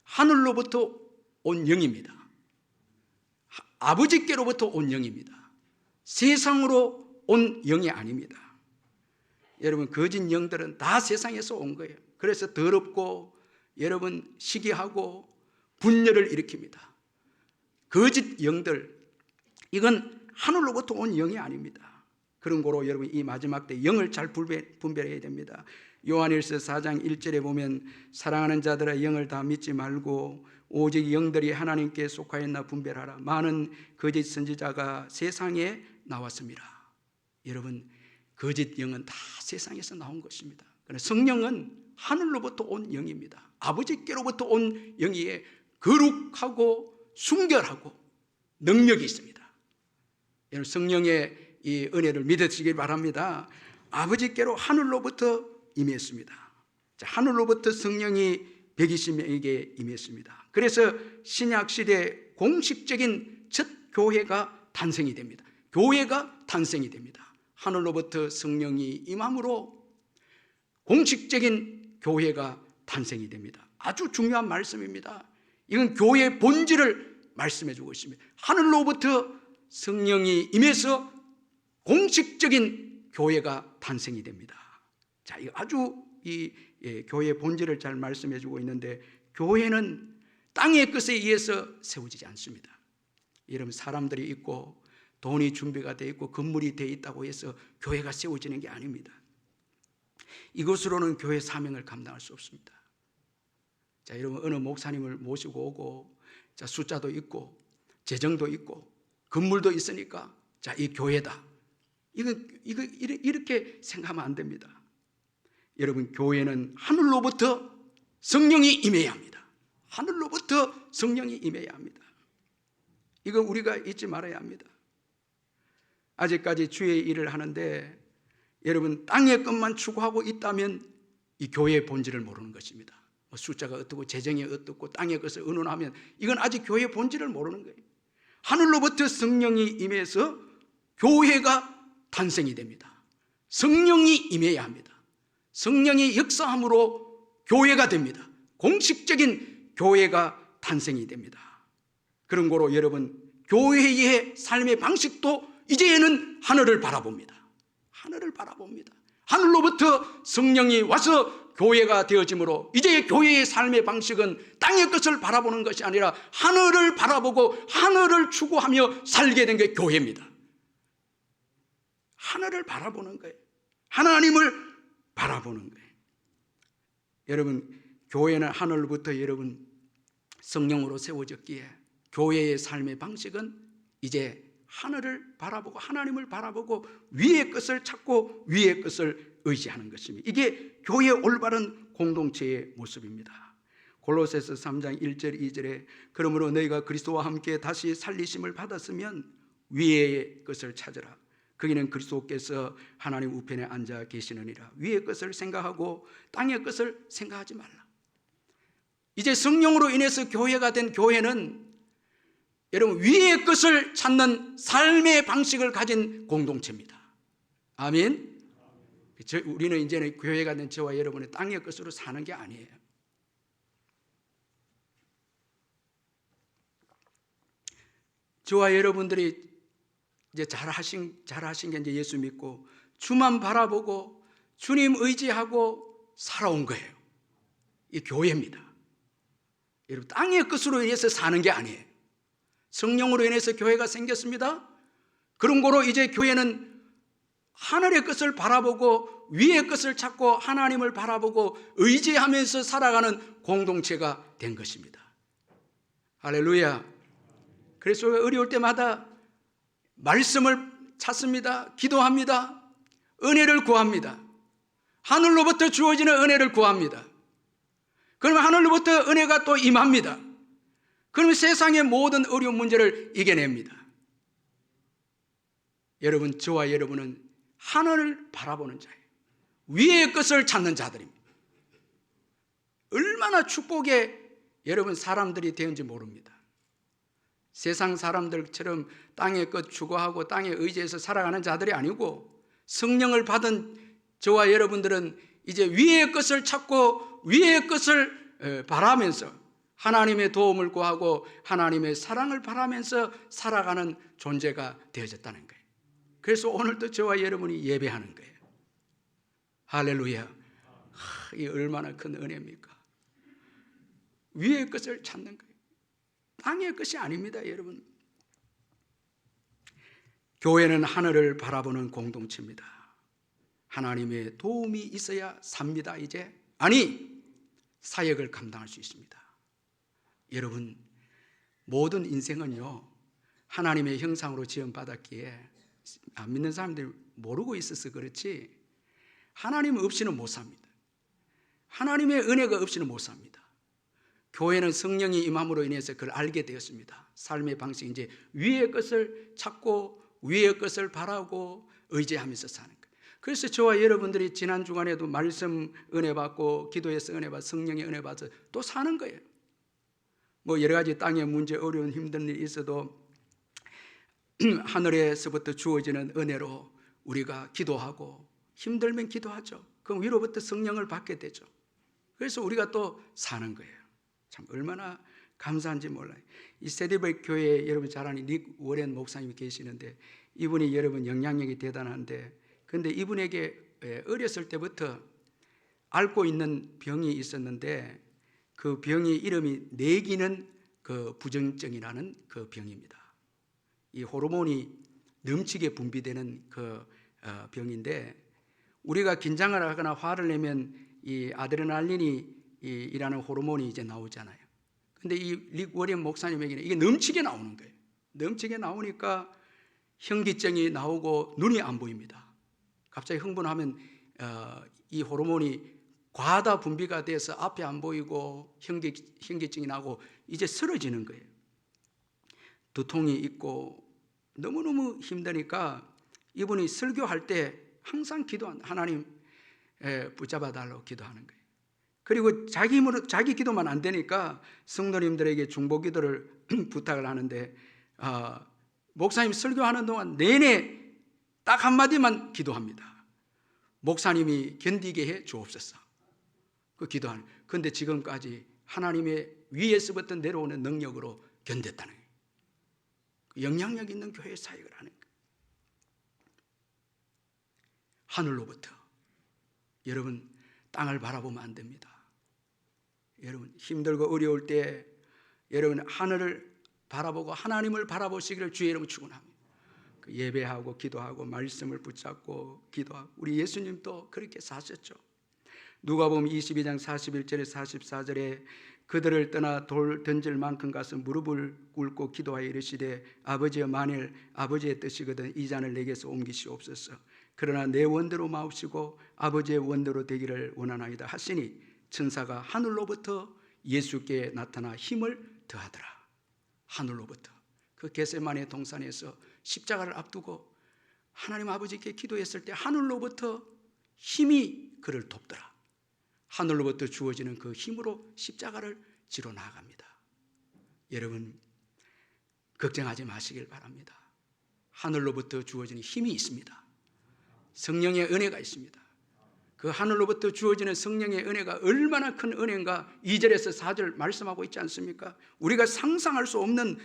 하늘로부터 온 영입니다. 아버지께로부터 온 영입니다. 세상으로 온 영이 아닙니다. 여러분 거짓 영들은 다 세상에서 온 거예요. 그래서 더럽고 여러분 시기하고 분열을 일으킵니다. 거짓 영들, 이건 하늘로부터 온 영이 아닙니다. 그런 거로 여러분 이 마지막 때 영을 잘 분별해야 됩니다. 요한일서 4장 1절에 보면 사랑하는 자들아 영을 다 믿지 말고 오직 영들이 하나님께 속하였나 분별하라. 많은 거짓 선지자가 세상에 나왔습니다. 여러분 거짓 영은 다 세상에서 나온 것입니다. 그러나 성령은 하늘로부터 온 영입니다. 아버지께로부터 온 영이에 거룩하고 순결하고 능력이 있습니다. 여러분 성령의 이 은혜를 믿으시길 바랍니다. 아버지께로 하늘로부터 임했습니다. 자, 하늘로부터 성령이 120명에게 임했습니다. 그래서 신약시대 공식적인 첫 교회가 탄생이 됩니다. 교회가 탄생이 됩니다. 하늘로부터 성령이 임함으로 공식적인 교회가 탄생이 됩니다. 아주 중요한 말씀입니다. 이건 교회의 본질을 말씀해 주고 있습니다. 하늘로부터 성령이 임해서 공식적인 교회가 탄생이 됩니다. 자, 이거 아주 이 교회의 본질을 잘 말씀해 주고 있는데 교회는 땅의 것에 의해서 세워지지 않습니다. 여러분 사람들이 있고 돈이 준비가 되어 있고 건물이 되어 있다고 해서 교회가 세워지는 게 아닙니다. 이것으로는 교회 사명을 감당할 수 없습니다. 자, 여러분 어느 목사님을 모시고 오고 자, 숫자도 있고 재정도 있고 건물도 있으니까 자, 이 교회다. 이거 이렇게 생각하면 안 됩니다. 여러분 교회는 하늘로부터 성령이 임해야 합니다. 하늘로부터 성령이 임해야 합니다. 이거 우리가 잊지 말아야 합니다. 아직까지 주의 일을 하는데 여러분 땅의 것만 추구하고 있다면 이 교회의 본질을 모르는 것입니다. 숫자가 어떻고 재정이 어떻고 땅의 것을 의논하면 이건 아직 교회의 본질을 모르는 거예요. 하늘로부터 성령이 임해서 교회가 탄생이 됩니다. 성령이 임해야 합니다. 성령이 역사함으로 교회가 됩니다. 공식적인 교회가 탄생이 됩니다. 그런 거로 여러분 교회의 삶의 방식도 이제는 하늘을 바라봅니다. 하늘을 바라봅니다. 하늘로부터 성령이 와서 교회가 되어지므로 이제 교회의 삶의 방식은 땅의 것을 바라보는 것이 아니라 하늘을 바라보고 하늘을 추구하며 살게 된 게 교회입니다. 하늘을 바라보는 거예요. 하나님을 바라보는 거예요. 여러분 교회는 하늘부터 여러분 성령으로 세워졌기에 교회의 삶의 방식은 이제 하늘을 바라보고 하나님을 바라보고 위의 것을 찾고 위의 것을 의지하는 것입니다. 이게 교회의 올바른 공동체의 모습입니다. 골로새서 3장 1절 2절에 그러므로 너희가 그리스도와 함께 다시 살리심을 받았으면 위의 것을 찾으라. 거기는 그리스도께서 하나님 우편에 앉아 계시느니라. 위의 것을 생각하고 땅의 것을 생각하지 말라. 이제 성령으로 인해서 교회가 된 교회는 여러분 위의 것을 찾는 삶의 방식을 가진 공동체입니다. 아멘. 우리는 이제는 교회가 된 저와 여러분의 땅의 것으로 사는 게 아니에요. 저와 여러분들이 이제 잘하신 게 이제 예수 믿고 주만 바라보고 주님 의지하고 살아온 거예요. 이 교회입니다. 여러분 땅의 것으로 인해서 사는 게 아니에요. 성령으로 인해서 교회가 생겼습니다. 그런 거로 이제 교회는 하늘의 것을 바라보고 위의 것을 찾고 하나님을 바라보고 의지하면서 살아가는 공동체가 된 것입니다. 할렐루야. 그래서 어려울 때마다 말씀을 찾습니다. 기도합니다. 은혜를 구합니다. 하늘로부터 주어지는 은혜를 구합니다. 그러면 하늘로부터 은혜가 또 임합니다. 그러면 세상의 모든 어려운 문제를 이겨냅니다. 여러분, 저와 여러분은 하늘을 바라보는 자예요. 위의 것을 찾는 자들입니다. 얼마나 축복의 여러분 사람들이 되는지 모릅니다. 세상 사람들처럼 땅의 것 추구하고 땅에 의지해서 살아가는 자들이 아니고 성령을 받은 저와 여러분들은 이제 위의 것을 찾고 위의 것을 바라면서 하나님의 도움을 구하고 하나님의 사랑을 바라면서 살아가는 존재가 되어졌다는 거예요. 그래서 오늘도 저와 여러분이 예배하는 거예요. 할렐루야. 이 얼마나 큰 은혜입니까? 위의 것을 찾는 거예요. 땅의 것이 아닙니다, 여러분. 교회는 하늘을 바라보는 공동체입니다. 하나님의 도움이 있어야 삽니다, 이제. 아니, 사역을 감당할 수 있습니다. 여러분, 모든 인생은요, 하나님의 형상으로 지음받았기에 안 믿는 사람들이 모르고 있어서 그렇지 하나님 없이는 못 삽니다. 하나님의 은혜가 없이는 못 삽니다. 교회는 성령이 임함으로 인해서 그걸 알게 되었습니다. 삶의 방식이 이제 위의 것을 찾고 위의 것을 바라고 의지하면서 사는 거예요. 그래서 저와 여러분들이 지난 주간에도 말씀 은혜 받고 기도에서 은혜 받고 성령의 은혜 받아서 또 사는 거예요. 뭐 여러 가지 땅의 문제, 어려운 힘든 일이 있어도 하늘에서부터 주어지는 은혜로 우리가 기도하고 힘들면 기도하죠. 그럼 위로부터 성령을 받게 되죠. 그래서 우리가 또 사는 거예요. 참 얼마나 감사한지 몰라요. 이 세디베 교회에 여러분 잘 아는 릭 워렌 목사님이 계시는데 이분이 여러분 영향력이 대단한데 근데 이분에게 어렸을 때부터 앓고 있는 병이 있었는데 그 병의 이름이 내기는 그 부정증이라는 그 병입니다. 이 호르몬이 넘치게 분비되는 그 병인데 우리가 긴장을 하거나 화를 내면 이 아드레날린이 이라는 호르몬이 이제 나오잖아요. 근데 이 릭 워렌 목사님에게는 이게 넘치게 나오는 거예요. 넘치게 나오니까 현기증이 나오고 눈이 안 보입니다. 갑자기 흥분하면 이 호르몬이 과다 분비가 돼서 앞이 안 보이고 현기증이 나고 이제 쓰러지는 거예요. 두통이 있고 너무너무 힘드니까 이분이 설교할 때 항상 하나님 붙잡아 달라고 기도하는 거예요. 그리고 자기 힘으로 자기 기도만 안 되니까 성도님들에게 중보 기도를 부탁을 하는데 목사님 설교하는 동안 내내 딱 한마디만 기도합니다. 목사님이 견디게 해 주옵소서. 그 기도하는. 그런데 지금까지 하나님의 위에서부터 내려오는 능력으로 견뎠다는 거예요. 영향력 있는 교회 사역을 하는 거예요. 하늘로부터. 여러분 땅을 바라보면 안 됩니다. 여러분 힘들고 어려울 때 여러분 하늘을 바라보고 하나님을 바라보시기를 주의 이름으로 축원합니다. 예배하고 기도하고 말씀을 붙잡고 기도하고 우리 예수님도 그렇게 사셨죠. 누가복음 22장 41절에 44절에 그들을 떠나 돌 던질 만큼 가서 무릎을 꿇고 기도하여 이르시되 아버지여 만일 아버지의 뜻이거든 이 잔을 내게서 옮기시옵소서. 그러나 내 원대로 마옵시고 아버지의 원대로 되기를 원하나이다 하시니 천사가 하늘로부터 예수께 나타나 힘을 더하더라. 하늘로부터 그 겟세마네 동산에서 십자가를 앞두고 하나님 아버지께 기도했을 때 하늘로부터 힘이 그를 돕더라. 하늘로부터 주어지는 그 힘으로 십자가를 지러 나아갑니다. 여러분, 걱정하지 마시길 바랍니다. 하늘로부터 주어지는 힘이 있습니다. 성령의 은혜가 있습니다. 그 하늘로부터 주어지는 성령의 은혜가 얼마나 큰 은혜인가 2절에서 4절 말씀하고 있지 않습니까? 우리가 상상할 수 없는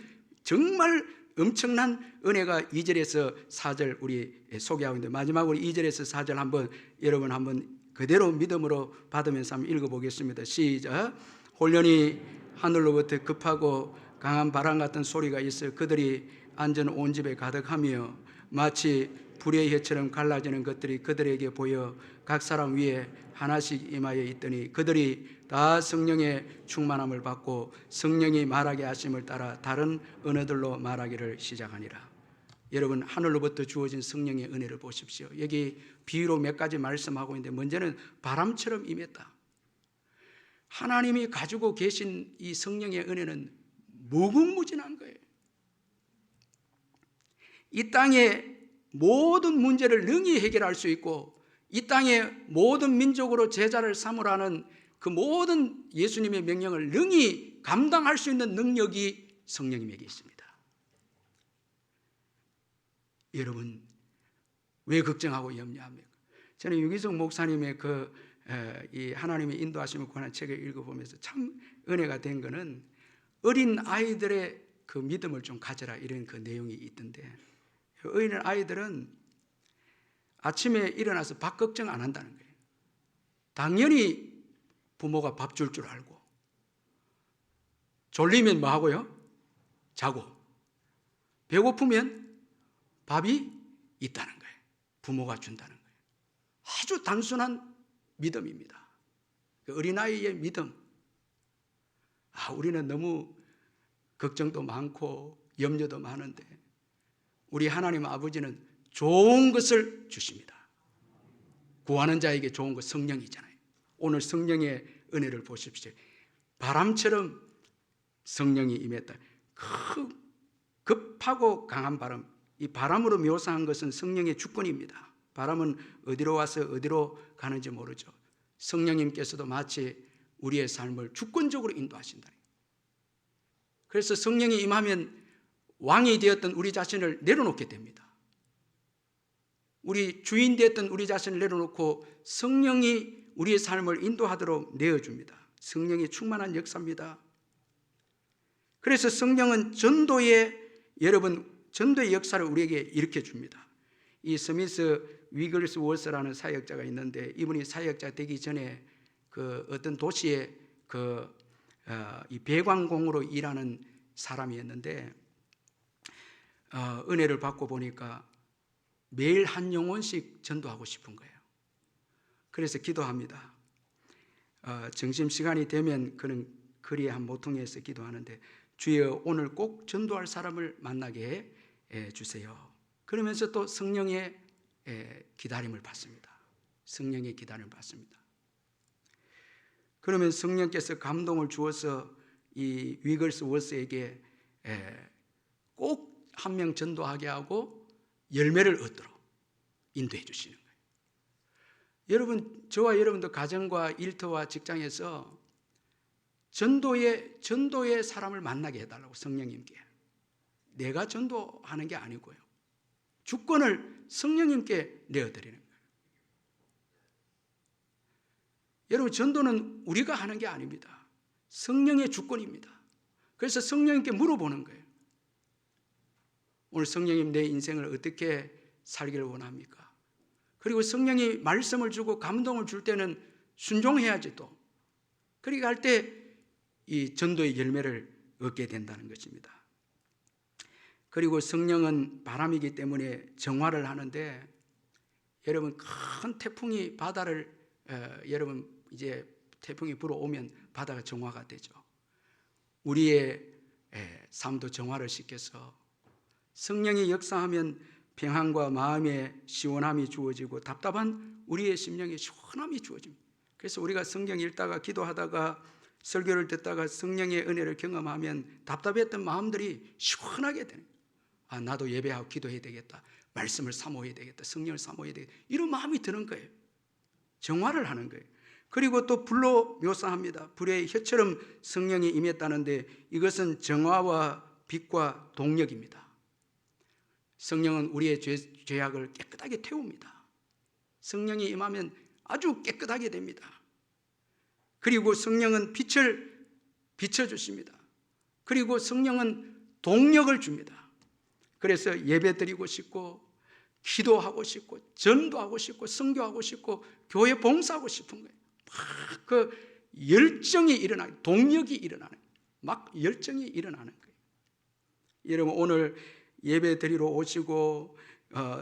정말 엄청난 은혜가 2절에서 4절 우리 소개하고 있는데, 마지막으로 2절에서 4절 한번 여러분 한번 그대로 믿음으로 받으면서 한번 읽어보겠습니다. 시작. 홀련히 하늘로부터 급하고 강한 바람 같은 소리가 있어 그들이 앉은 온 집에 가득하며 마치 불의 혀처럼 갈라지는 것들이 그들에게 보여 각 사람 위에 하나씩 임하여 있더니 그들이 다 성령의 충만함을 받고 성령이 말하게 하심을 따라 다른 언어들로 말하기를 시작하니라. 여러분, 하늘로부터 주어진 성령의 은혜를 보십시오. 여기 비유로 몇 가지 말씀하고 있는데, 먼저는 바람처럼 임했다. 하나님이 가지고 계신 이 성령의 은혜는 무궁무진한 거예요. 이 땅의 모든 문제를 능히 해결할 수 있고 이 땅의 모든 민족으로 제자를 삼으라는 그 모든 예수님의 명령을 능히 감당할 수 있는 능력이 성령님에게 있습니다. 여러분, 왜 걱정하고 염려합니까? 저는 유기성 목사님의 이 하나님의 인도하심을 관한 책을 읽어보면서 참 은혜가 된 거는 어린 아이들의 그 믿음을 좀 가져라 이런 그 내용이 있던데, 어린 아이들은 아침에 일어나서 밥 걱정 안 한다는 거예요. 당연히 부모가 밥 줄 줄 알고, 졸리면 뭐 하고요? 자고, 배고프면 밥이 있다는 거예요. 부모가 준다는 거예요. 아주 단순한 믿음입니다. 어린아이의 믿음. 우리는 너무 걱정도 많고 염려도 많은데 우리 하나님 아버지는 좋은 것을 주십니다. 구하는 자에게 좋은 것 성령이잖아요. 오늘 성령의 은혜를 보십시오. 바람처럼 성령이 임했다. 급하고 강한 바람. 이 바람으로 묘사한 것은 성령의 주권입니다. 바람은 어디로 와서 어디로 가는지 모르죠. 성령님께서도 마치 우리의 삶을 주권적으로 인도하신다. 그래서 성령이 임하면 왕이 되었던 우리 자신을 내려놓게 됩니다. 우리 주인 되었던 우리 자신을 내려놓고 성령이 우리의 삶을 인도하도록 내어줍니다. 성령이 충만한 역사입니다. 그래서 성령은 전도의 역사를 우리에게 일으켜 줍니다. 이 스미스 위글스워스라는 사역자가 있는데, 이분이 사역자 되기 전에 그 어떤 도시에 이 배관공으로 일하는 사람이었는데, 은혜를 받고 보니까 매일 한 영혼씩 전도하고 싶은 거예요. 그래서 기도합니다. 점심시간이 되면 그는 거리에 한 모퉁이에서 기도하는데, 주여 오늘 꼭 전도할 사람을 만나게 해주세요. 그러면서 또 성령의 기다림을 받습니다. 성령의 기다림을 받습니다. 그러면 성령께서 감동을 주어서 이 위글스워스에게 꼭 한 명 전도하게 하고 열매를 얻도록 인도해 주시는 거예요. 여러분, 저와 여러분도 가정과 일터와 직장에서 전도의 사람을 만나게 해달라고, 성령님께. 내가 전도하는 게 아니고요, 주권을 성령님께 내어드리는 거예요. 여러분, 전도는 우리가 하는 게 아닙니다. 성령의 주권입니다. 그래서 성령님께 물어보는 거예요. 오늘 성령님, 내 인생을 어떻게 살기를 원합니까? 그리고 성령이 말씀을 주고 감동을 줄 때는 순종해야지 또. 그렇게 할 때 이 전도의 열매를 얻게 된다는 것입니다. 그리고 성령은 바람이기 때문에 정화를 하는데, 여러분, 큰 태풍이 바다를 여러분 이제 태풍이 불어오면 바다가 정화가 되죠. 우리의 삶도 정화를 시켜서 성령이 역사하면 평안과 마음의 시원함이 주어지고 답답한 우리의 심령의 시원함이 주어집니다. 그래서 우리가 성경 읽다가 기도하다가 설교를 듣다가 성령의 은혜를 경험하면 답답했던 마음들이 시원하게 되는 거예요. 아, 나도 예배하고 기도해야 되겠다. 말씀을 사모해야 되겠다. 성령을 사모해야 되겠다. 이런 마음이 드는 거예요. 정화를 하는 거예요. 그리고 또 불로 묘사합니다. 불의 혀처럼 성령이 임했다는데 이것은 정화와 빛과 동력입니다. 성령은 우리의 죄악을 깨끗하게 태웁니다. 성령이 임하면 아주 깨끗하게 됩니다. 그리고 성령은 빛을 비춰주십니다. 그리고 성령은 동력을 줍니다. 그래서 예배 드리고 싶고 기도하고 싶고 전도하고 싶고 선교하고 싶고 교회 봉사하고 싶은 거예요. 막 그 열정이 일어나는, 동력이 일어나는, 막 열정이 일어나는 거예요. 여러분 오늘 예배 드리러 오시고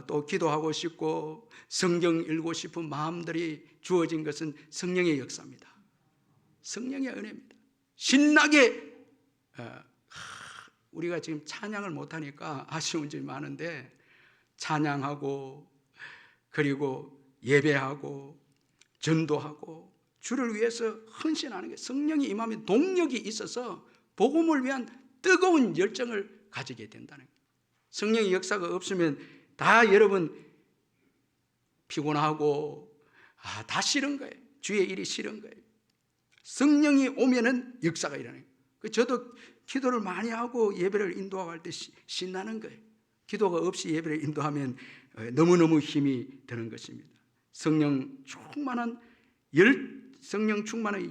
또 기도하고 싶고 성경 읽고 싶은 마음들이 주어진 것은 성령의 역사입니다. 성령의 은혜입니다. 신나게 우리가 지금 찬양을 못하니까 아쉬운 점이 많은데 찬양하고 그리고 예배하고 전도하고 주를 위해서 헌신하는 게 성령이 임하면 동력이 있어서 복음을 위한 뜨거운 열정을 가지게 된다는 거예요. 성령의 역사가 없으면 다 여러분 피곤하고 다 싫은 거예요. 주의 일이 싫은 거예요. 성령이 오면은 역사가 일어나요. 저도 기도를 많이 하고 예배를 인도하고 할 때 신나는 거예요. 기도가 없이 예배를 인도하면 너무너무 힘이 드는 것입니다. 성령 충만한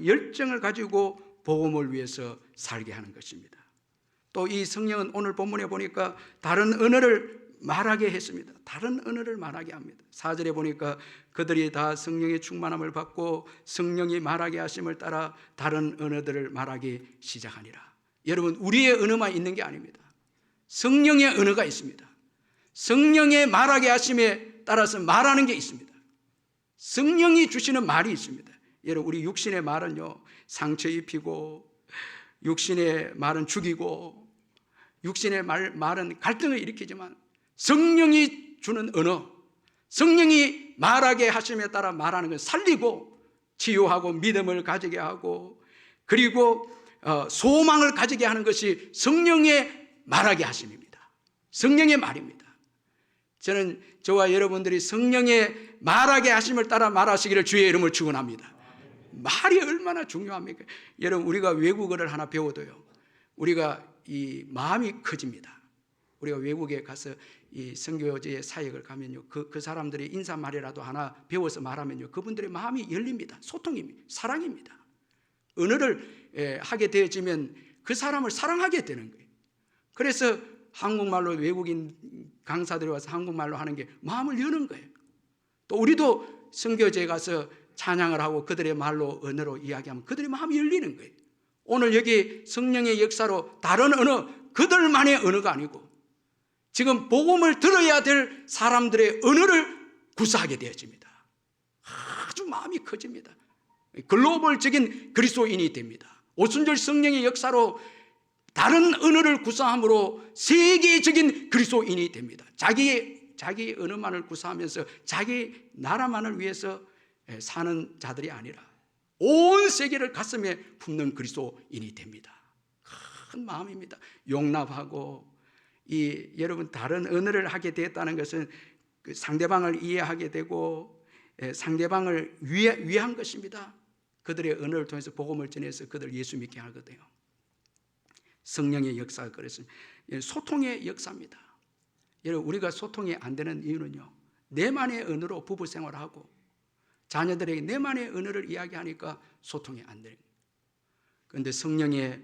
열정을 가지고 복음을 위해서 살게 하는 것입니다. 또 이 성령은 오늘 본문에 보니까 다른 언어를 말하게 했습니다. 다른 언어를 말하게 합니다. 4절에 보니까 그들이 다 성령의 충만함을 받고 성령이 말하게 하심을 따라 다른 언어들을 말하기 시작하니라. 여러분 우리의 언어만 있는 게 아닙니다. 성령의 언어가 있습니다. 성령의 말하게 하심에 따라서 말하는 게 있습니다. 성령이 주시는 말이 있습니다. 여러분 우리 육신의 말은요 상처 입히고 육신의 말은 죽이고 육신의 말은 갈등을 일으키지만 성령이 주는 언어, 성령이 말하게 하심에 따라 말하는 걸 살리고 치유하고 믿음을 가지게 하고 그리고 소망을 가지게 하는 것이 성령의 말하게 하심입니다. 성령의 말입니다. 저는 저와 여러분들이 성령의 말하게 하심을 따라 말하시기를 주의 이름을 축원합니다. 말이 얼마나 중요합니까? 여러분 우리가 외국어를 하나 배워도요 우리가 이 마음이 커집니다. 우리가 외국에 가서 이 선교제 사역을 가면요 그 사람들이 인사말이라도 하나 배워서 말하면요 그분들의 마음이 열립니다. 소통입니다. 사랑입니다. 언어를 하게 되어지면 그 사람을 사랑하게 되는 거예요. 그래서 한국말로 외국인 강사들이 와서 한국말로 하는 게 마음을 여는 거예요. 또 우리도 선교제에 가서 찬양을 하고 그들의 말로 언어로 이야기하면 그들의 마음이 열리는 거예요. 오늘 여기 성령의 역사로 다른 언어, 그들만의 언어가 아니고 지금 복음을 들어야 될 사람들의 언어를 구사하게 되어집니다. 아주 마음이 커집니다. 글로벌적인 그리스도인이 됩니다. 오순절 성령의 역사로 다른 언어를 구사함으로 세계적인 그리스도인이 됩니다. 자기 언어만을 구사하면서 자기 나라만을 위해서 사는 자들이 아니라 온 세계를 가슴에 품는 그리스도인이 됩니다. 큰 마음입니다. 용납하고 여러분 다른 언어를 하게 되었다는 것은 그 상대방을 이해하게 되고 상대방을 위한 것입니다. 그들의 언어를 통해서 복음을 전해서 그들 예수 믿게 하거든요. 성령의 역사가 그렇습니다. 소통의 역사입니다. 여러분 우리가 소통이 안 되는 이유는요 내만의 언어로 부부 생활하고 자녀들에게 내만의 언어를 이야기하니까 소통이 안 되는 거예요. 그런데 성령의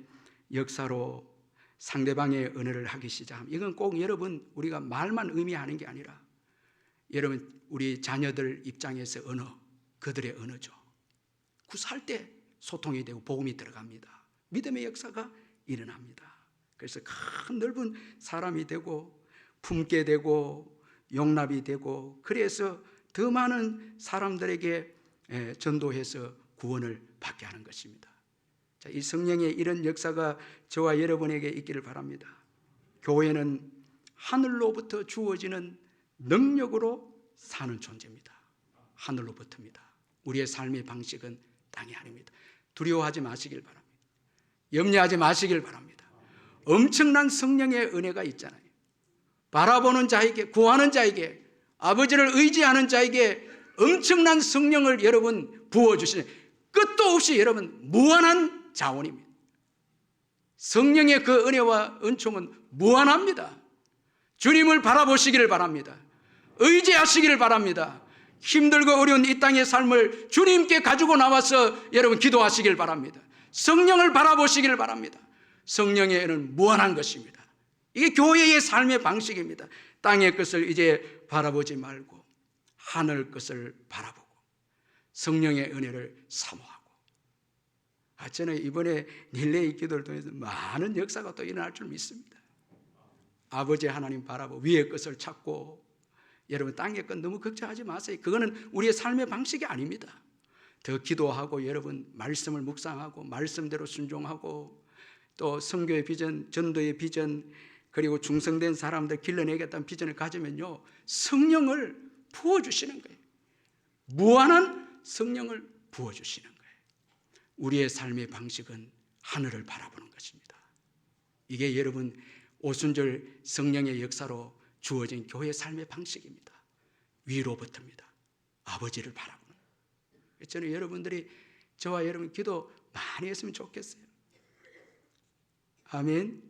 역사로 상대방의 언어를 하기 시작하면 이건 꼭 여러분 우리가 말만 의미하는 게 아니라 여러분 우리 자녀들 입장에서 언어, 그들의 언어죠. 구사할 때 소통이 되고 복음이 들어갑니다. 믿음의 역사가 일어납니다. 그래서 큰 넓은 사람이 되고 품게 되고 용납이 되고 그래서 더 많은 사람들에게 전도해서 구원을 받게 하는 것입니다. 자, 이 성령의 이런 역사가 저와 여러분에게 있기를 바랍니다. 교회는 하늘로부터 주어지는 능력으로 사는 존재입니다. 하늘로부터입니다. 우리의 삶의 방식은 땅이 아닙니다. 두려워하지 마시길 바랍니다. 염려하지 마시길 바랍니다. 엄청난 성령의 은혜가 있잖아요. 바라보는 자에게, 구하는 자에게, 아버지를 의지하는 자에게 엄청난 성령을 여러분 부어주시는, 끝도 없이 여러분 무한한 자원입니다. 성령의 그 은혜와 은총은 무한합니다. 주님을 바라보시기를 바랍니다. 의지하시기를 바랍니다. 힘들고 어려운 이 땅의 삶을 주님께 가지고 나와서 여러분 기도하시길 바랍니다. 성령을 바라보시기를 바랍니다. 성령의 은혜는 무한한 것입니다. 이게 교회의 삶의 방식입니다. 땅의 것을 이제 바라보지 말고 하늘 것을 바라보고 성령의 은혜를 사모하고. 저는 이번에 릴레이 기도를 통해서 많은 역사가 또 일어날 줄 믿습니다. 아버지 하나님 바라보고 위의 것을 찾고. 여러분 땅의 것 너무 걱정하지 마세요. 그거는 우리의 삶의 방식이 아닙니다. 더 기도하고 여러분 말씀을 묵상하고 말씀대로 순종하고 또 선교의 비전, 전도의 비전, 그리고 중성된 사람들 길러내겠다는 비전을 가지면요, 성령을 부어주시는 거예요. 무한한 성령을 부어주시는 거예요. 우리의 삶의 방식은 하늘을 바라보는 것입니다. 이게 여러분 오순절 성령의 역사로 주어진 교회의 삶의 방식입니다. 위로부터입니다. 아버지를 바라보는. 저는 여러분들이 저와 여러분 기도 많이 했으면 좋겠어요. 아멘.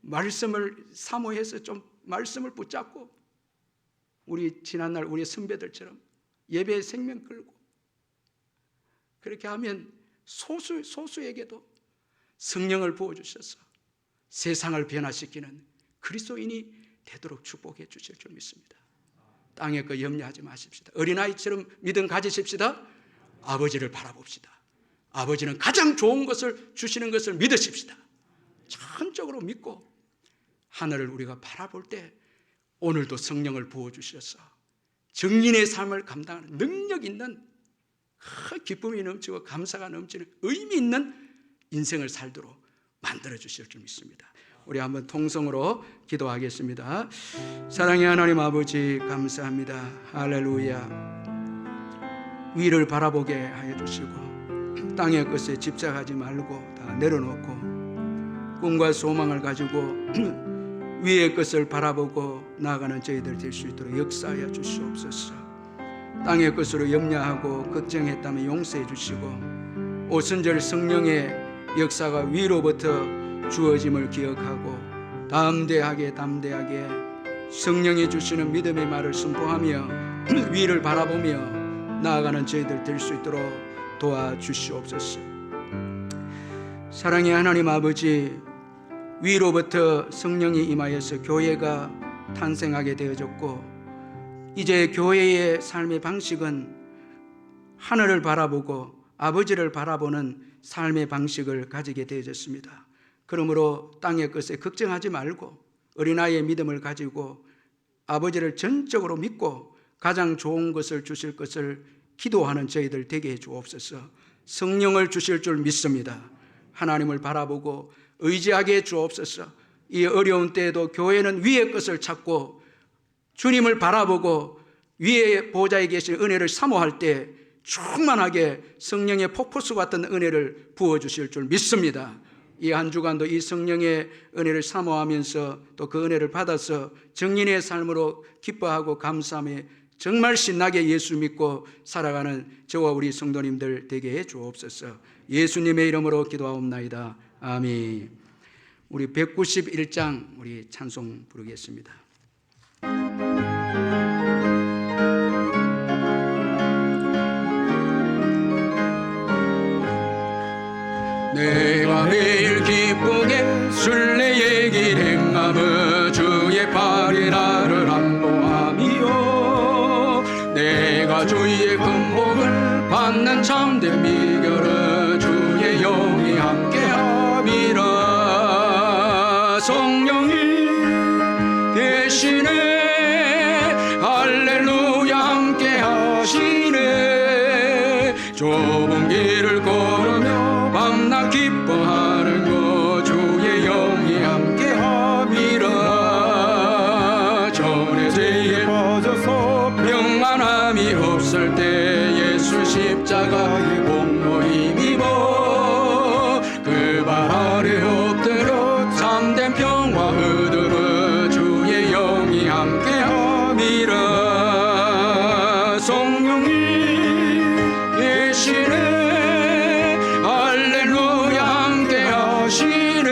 말씀을 사모해서 좀 말씀을 붙잡고 우리 지난날 우리 선배들처럼 예배의 생명 끌고 그렇게 하면 소수에게도 성령을 부어주셔서 세상을 변화시키는 그리스도인이 되도록 축복해 주실 줄 믿습니다. 땅의 거 염려하지 마십시다. 어린아이처럼 믿음 가지십시다. 아버지를 바라봅시다. 아버지는 가장 좋은 것을 주시는 것을 믿으십시다. 전적으로 믿고 하늘을 우리가 바라볼 때 오늘도 성령을 부어주셔서 정인의 삶을 감당하는 능력 있는 기쁨이 넘치고 감사가 넘치는 의미 있는 인생을 살도록 만들어 주실 줄 믿습니다. 우리 한번 통성으로 기도하겠습니다. 사랑의 하나님 아버지 감사합니다. 할렐루야. 위를 바라보게 하여 주시고 땅의 것에 집착하지 말고 다 내려놓고 꿈과 소망을 가지고 위의 것을 바라보고 나아가는 저희들 될 수 있도록 역사하여 주시옵소서. 땅의 것으로 염려하고 걱정했다면 용서해 주시고 오순절 성령의 역사가 위로부터 주어짐을 기억하고 담대하게 성령이 주시는 믿음의 말을 선포하며 위를 바라보며 나아가는 저희들 될 수 있도록 도와주시옵소서. 사랑의 하나님 아버지, 위로부터 성령이 임하여서 교회가 탄생하게 되어졌고 이제 교회의 삶의 방식은 하늘을 바라보고 아버지를 바라보는 삶의 방식을 가지게 되어졌습니다. 그러므로 땅의 것에 걱정하지 말고 어린아이의 믿음을 가지고 아버지를 전적으로 믿고 가장 좋은 것을 주실 것을 기도하는 저희들 되게 해 주옵소서. 성령을 주실 줄 믿습니다. 하나님을 바라보고 의지하게 해 주옵소서. 이 어려운 때에도 교회는 위의 것을 찾고 주님을 바라보고 위의 보좌에 계신 은혜를 사모할 때 충만하게 성령의 폭포수 같은 은혜를 부어주실 줄 믿습니다. 이 한 주간도 이 성령의 은혜를 사모하면서 또 그 은혜를 받아서 정인의 삶으로 기뻐하고 감사하며 정말 신나게 예수 믿고 살아가는 저와 우리 성도님들 되게 해 주옵소서. 예수님의 이름으로 기도하옵나이다. 아멘. 우리 191장 우리 찬송 부르겠습니다. 내가 매일 기쁘게 순례의 길 행하며 주의 팔이 나를 안보하며 내가 주의 금복을 받는 참된 비결은 주의 영이 함께함이라. 성령이 계시네 할렐루야 함께하시네. 좁은 길을 걸으며 밤낮 기뻐하는 것 주의 영이 함께함이라. 전에 죄에 빠져서 평안함이 없을 때 예수 십자가의 공로 힘입어 그 발 아래 엎드려 참된 평화 얻음은 성령이 계시네 할렐루야 함께 하시네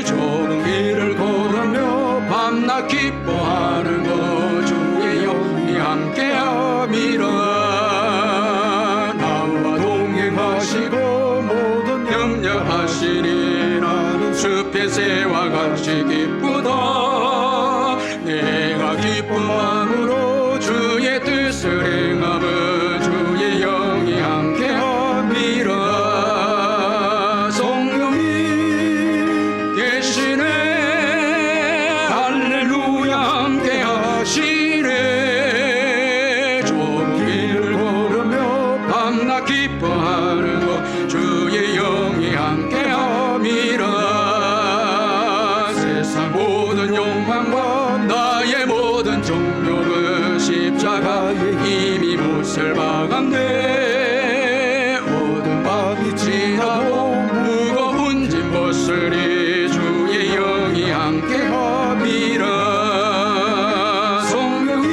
좁은 길을 걸으며 밤낮 기뻐하는 것 주의 영이 함께 함이라 나와 동행하시고 모든 염려하시리 나는 숲의 새와 같이 기쁘다 내가 기쁜 마음으로 주의 뜻을 행하면 주의 영이 함께 함이라 성령이 계시네 할렐루야 함께 하시네 좁은 길을 걸으며 밤낮 기뻐하는 것 주의 영이 함께 함이라 세상 모든 욕망과 나의 모든 종교는 십자가에 이미 못을 박았네 모든 밤이 지나고 무거운 짐 벗으리 주의 영이 함께 함이라 성령이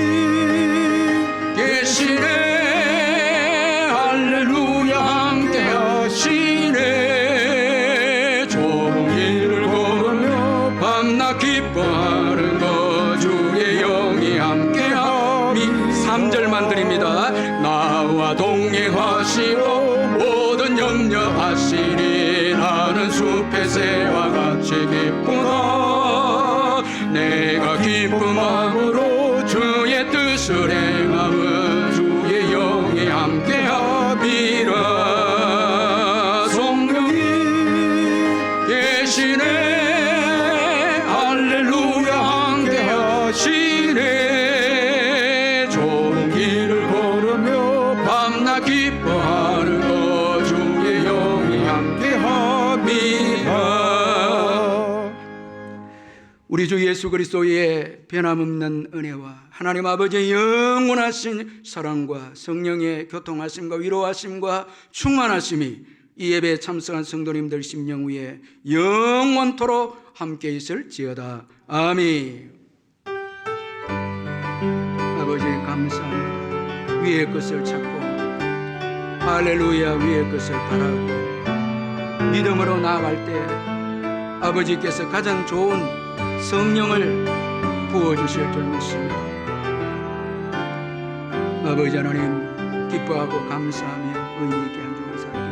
계시네 할렐루야 함께 하시네 좁은 길을 걸으며 밤낮 기뻐하는 것 주의 영이 함께 함이 3절만 드립니다 나와 동행하시고 모든 염려하시리 나는 숲의 새와 같이 기쁘다 내가 기쁜 마음으로 주의 뜻을 행하면 주의 영이 함께 함이라 성령이 계시네 할렐루야 함께 하시네 좁은 길을 걸으며 밤낮 기뻐하는 것 주의 영이 함께 함이라 우리 주 예수 그리스도의 변함없는 은혜와 하나님 아버지의 영원하신 사랑과 성령의 교통하심과 위로하심과 충만하심이 이 예배에 참석한 성도님들 심령 위에 영원토록 함께 있을지어다. 아멘. 아버지 감사합니다. 위의 것을 찾고 할렐루야 위의 것을 바라고 믿음으로 나아갈 때 아버지께서 가장 좋은 성령을 부어주실 줄 믿습니다. 아버지 하나님 기뻐하고 감사하며 의미 있게 한 주간 살게